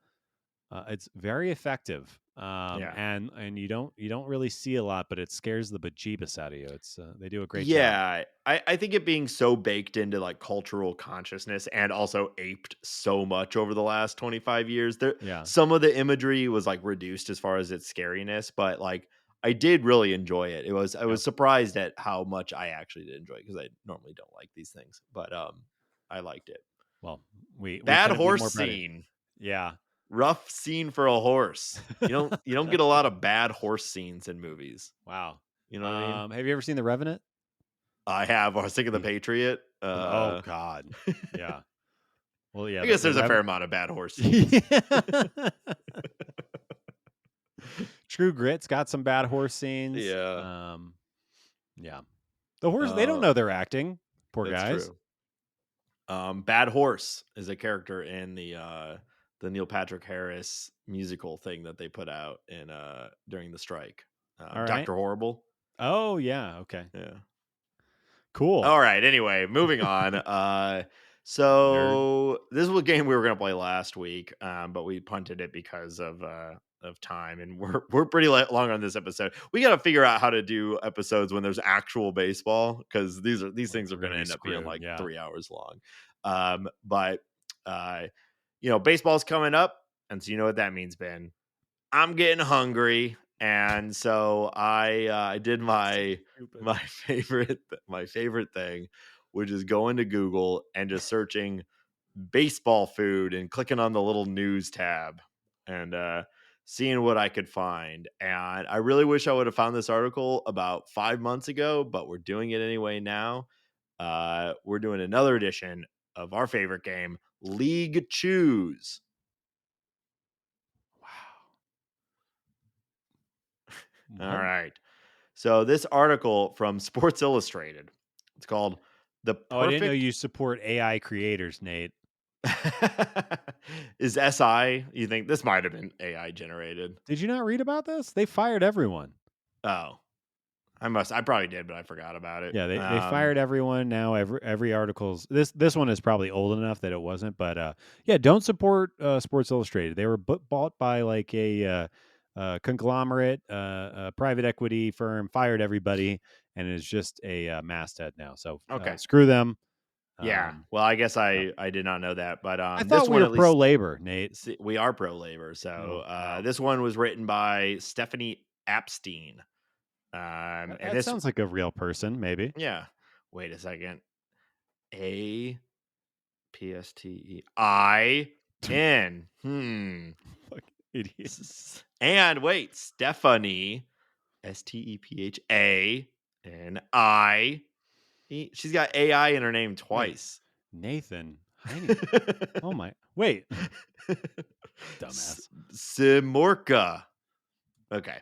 it's very effective. Yeah. And you don't really see a lot, but it scares the bejeebus out of you. It's they do a great job. Yeah, I think it being so baked into like cultural consciousness and also aped so much over the last 25 years. Yeah. Some of the imagery was like reduced as far as its scariness, but like I did really enjoy it. I was surprised at how much I actually did enjoy it because I normally don't like these things, but I liked it. Well, we bad couldn't be more horse proud of you. scene. Yeah. Rough scene for a horse. You don't get a lot of bad horse scenes in movies. Wow. You know what I mean? Have you ever seen The Revenant? I have. I was thinking The Patriot. Oh God. Yeah. Well, yeah. I guess there's a fair amount of bad horse scenes. True Grit's got some bad horse scenes. Yeah. Yeah. The horse, they don't know they're acting. Poor guys. True. Bad Horse is a character in the Neil Patrick Harris musical thing that they put out in during the strike. Dr. Horrible. Oh yeah. Okay. Yeah. Cool. All right. Anyway, moving on. So this was a game we were going to play last week, but we punted it because of time, and we're pretty long on this episode. We got to figure out how to do episodes when there's actual baseball, because these things are going to end up being like 3 hours long. But baseball's coming up, and so you know what that means, Ben. I'm getting hungry. And so I did my favorite thing, which is going to Google and just searching baseball food and clicking on the little news tab and seeing what I could find. And I really wish I would have found this article about 5 months ago, but we're doing it anyway now. We're doing another edition of our favorite game, League Choose. All right. So this article from Sports Illustrated, it's called The Perfect... Oh, I didn't know you support AI creators, Nate. Is SI, you think this might have been AI generated? Did you not read about this? They fired everyone. Oh, I probably did, but I forgot about it. Yeah, they fired everyone. Now every article's this one is probably old enough that it wasn't, but yeah, don't support Sports Illustrated. They were bought by like a conglomerate, a private equity firm, fired everybody, and is just a masthead now. So screw them. Yeah. Well, I guess I did not know that, but I thought we were pro labor, Nate. We are pro labor. So this one was written by Stephanie Epstein. And this sounds like a real person, maybe. Yeah. Wait a second. APSTEIN. Fucking idiots. And wait, Stephanie, STEPHANI. She's got AI in her name twice. Wait, Nathan Oh my! Wait, dumbass. Simorka. Okay.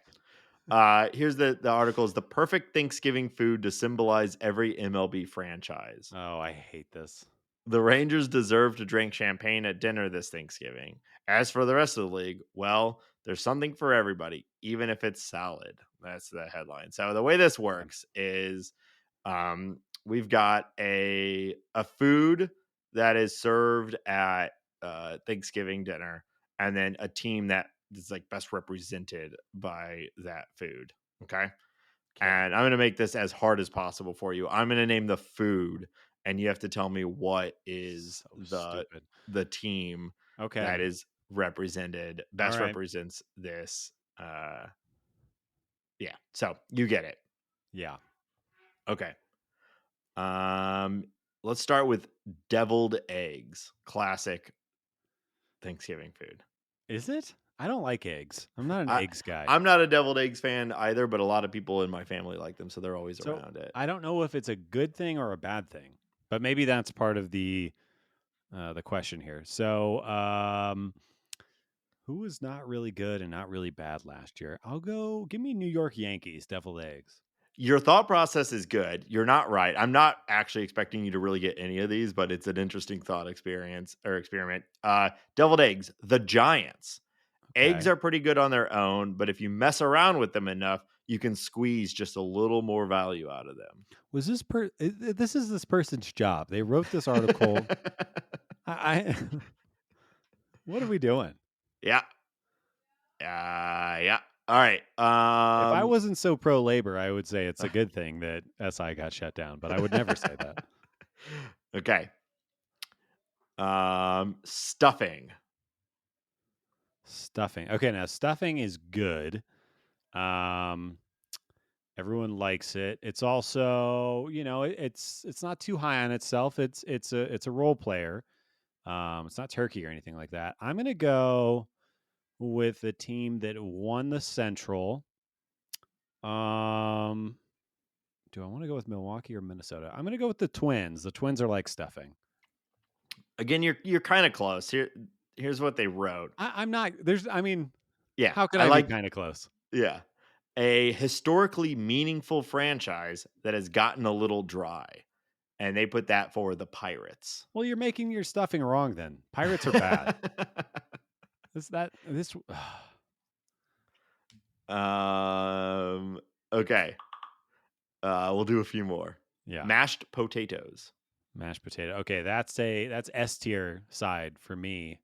Here's the article is the perfect Thanksgiving food to symbolize every MLB franchise. Oh, I hate this. The Rangers deserve to drink champagne at dinner this Thanksgiving. As for the rest of the league, well, there's something for everybody, even if it's salad. That's the headline. So the way this works is we've got a food that is served at Thanksgiving dinner, and then a team that is like best represented by that food. Okay. And I'm going to make this as hard as possible for you. I'm going to name the food, and you have to tell me what is Stupid. the team that is represented, best represents this. Yeah. So you get it. Yeah. Okay. Let's start with deviled eggs. Classic Thanksgiving food. Is it? I don't like eggs. I'm not an eggs guy. I'm not a deviled eggs fan either, but a lot of people in my family like them, so they're always around it. I don't know if it's a good thing or a bad thing, but maybe that's part of the question here. So, who was not really good and not really bad last year? Give me New York Yankees, deviled eggs. Your thought process is good. You're not right. I'm not actually expecting you to really get any of these, but it's an interesting thought experiment. Deviled eggs, the Giants. Okay. Eggs are pretty good on their own, but if you mess around with them enough, you can squeeze just a little more value out of them. Was this this is this person's job? They wrote this article. What are we doing? Yeah. Yeah. All right. If I wasn't so pro labor, I would say it's a good thing that SI got shut down, but I would never say that. Okay. Stuffing. Okay, now stuffing is good. Everyone likes it. It's also, it's not too high on itself. It's a role player. It's not turkey or anything like that. I'm gonna go with the team that won the Central. Do I want to go with Milwaukee or Minnesota? I'm gonna go with the Twins. The Twins are like stuffing. Again, you're kind of close. Here's what they wrote. I'm not. Yeah. How could I be kind of close? Yeah. A historically meaningful franchise that has gotten a little dry. And they put that for the Pirates. Well, you're making your stuffing wrong then. Pirates are bad. Okay. We'll do a few more. Yeah. Mashed potatoes. Mashed potato. Okay, that's S tier side for me.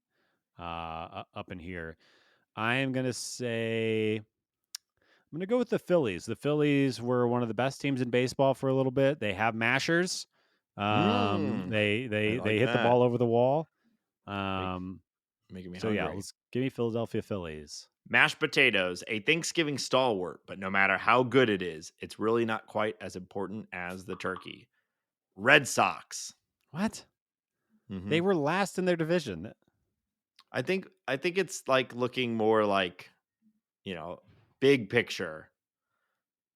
Up in here. I am gonna go with the Phillies. The Phillies were one of the best teams in baseball for a little bit. They have mashers. They hit the ball over the wall. Making me hungry. Let's give me Philadelphia Phillies. Mashed potatoes, a Thanksgiving stalwart, but no matter how good it is, it's really not quite as important as the turkey. Red Sox. What? Mm-hmm. They were last in their division. I think it's like looking more like, big picture.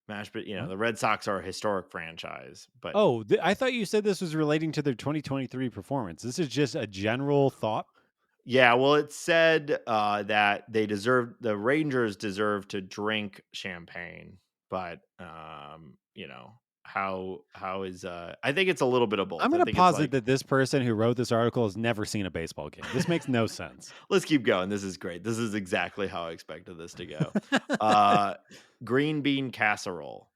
The Red Sox are a historic franchise, but I thought you said this was relating to their 2023 performance. This is just a general thought. Yeah, well, it said that the Rangers deserve to drink champagne, but how is I think it's a little bit of both. I'm going to posit that this person who wrote this article has never seen a baseball game. This makes no sense. Let's keep going. This is great. This is exactly how I expected this to go. Green bean casserole.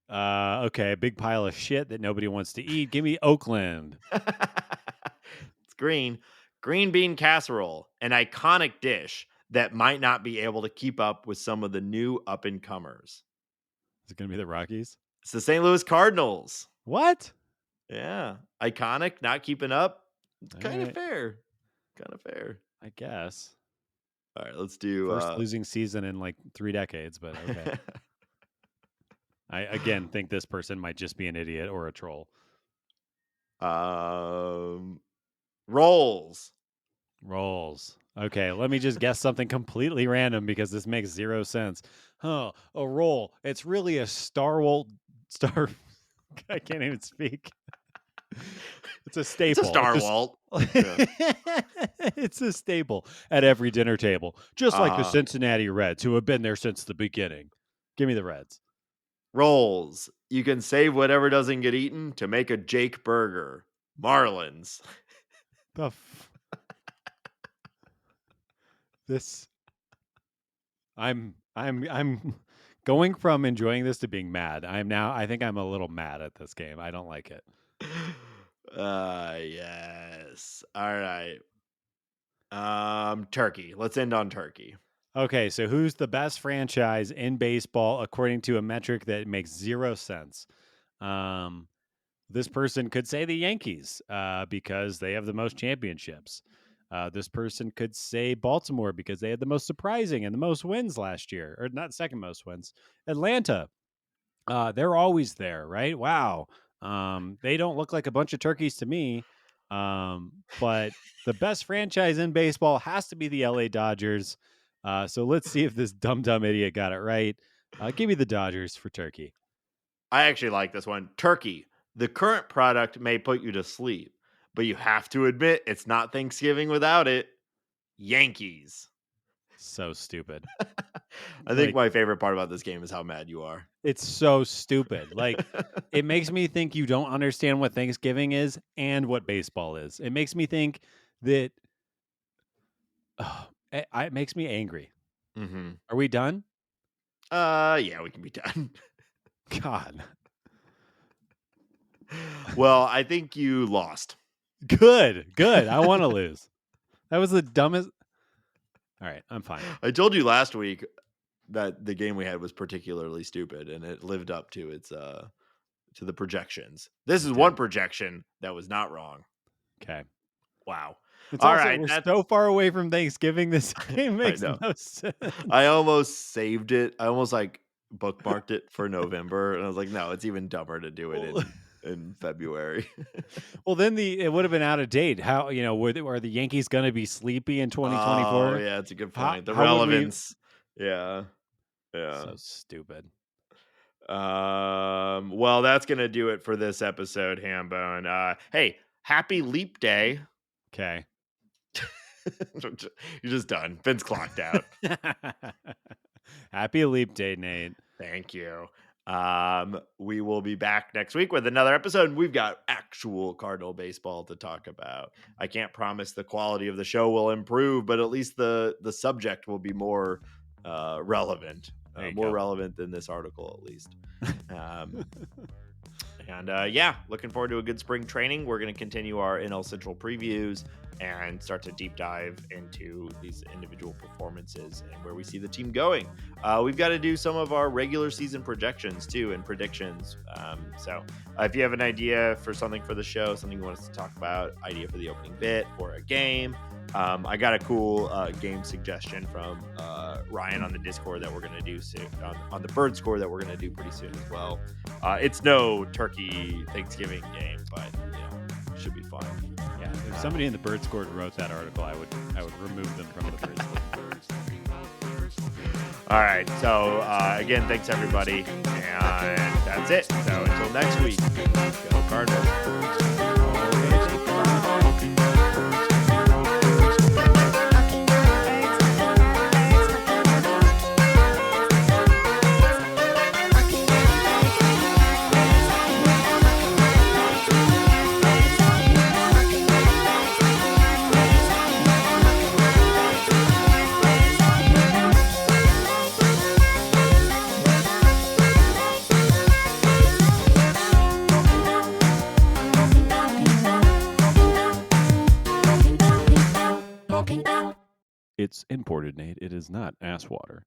Okay, a big pile of shit that nobody wants to eat. Give me Oakland. It's green bean casserole, an iconic dish that might not be able to keep up with some of the new up and comers. Is it going to be the Rockies? It's the St. Louis Cardinals. What? Yeah. Iconic, not keeping up. It's kind of fair. I guess. All right, let's do first losing season in like 3 decades, but okay. I again think this person might just be an idiot or a troll. Rolls. Okay, let me just guess something completely random because this makes zero sense. A roll. It's really a star. I can't even speak. It's a staple. It's a Star Walt. Yeah. It's a staple at every dinner table, just like the Uh, Cincinnati Reds, who have been there since the beginning. Give me the Reds. Rolls. You can save whatever doesn't get eaten to make a Jake burger. Marlins. The this I'm going from enjoying this to being mad. I think I'm a little mad at this game. I don't like it. Yes. All right. Turkey. Let's end on Turkey. Okay, so who's the best franchise in baseball according to a metric that makes zero sense? This person could say the Yankees because they have the most championships. This person could say Baltimore because they had the most surprising and the most wins last year, or not second most wins. Atlanta, they're always there, right? Wow. They don't look like a bunch of turkeys to me. But the best franchise in baseball has to be the LA Dodgers. So let's see if this dumb idiot got it right. Give me the Dodgers for Turkey. I actually like this one. Turkey. The current product may put you to sleep, but you have to admit it's not Thanksgiving without it. Yankees. So stupid. I think my favorite part about this game is how mad you are. It's so stupid. Like, it makes me think you don't understand what Thanksgiving is and what baseball is. It makes me think that it makes me angry. Mm-hmm. Are we done? Yeah, we can be done. God. Well, I think you lost. Good. I want to lose. That was the dumbest. All right, I'm fine. I told you last week that the game we had was particularly stupid, and it lived up to its to the projections. This is one projection that was not wrong. Okay. Wow. It's all right. We're so far away from Thanksgiving. This game makes no sense. I almost saved it. I almost bookmarked it for November, and I was like, no, it's even dumber to do it in February. Well, then it would have been out of date. How, are the Yankees going to be sleepy in 2024? Oh, yeah, it's a good point. The relevance. Yeah. So stupid. Well, that's going to do it for this episode, Hambone. Hey, happy Leap Day. Okay. You're just done. Finn's clocked out. Happy Leap Day, Nate. Thank you. We will be back next week with another episode. We've got actual Cardinal baseball to talk about. I can't promise the quality of the show will improve, but at least the subject will be more relevant. More relevant than this article, at least. Looking forward to a good spring training. We're going to continue our NL Central previews and start to deep dive into these individual performances and where we see the team going. We've got to do some of our regular season projections too and predictions. So if you have an idea for something for the show, something you want us to talk about, idea for the opening bit or a game, I got a cool game suggestion from Ryan on the Discord that we're going to do soon, on the Bird Score that we're going to do pretty soon as well. It's no turkey Thanksgiving game, but it should be fun. Yeah, if somebody in the Bird Score wrote that article, I would remove them from the Bird Score. All right, so again, thanks everybody, and that's it. So until next week, go Cardinals. It's imported, Nate. It is not ass water.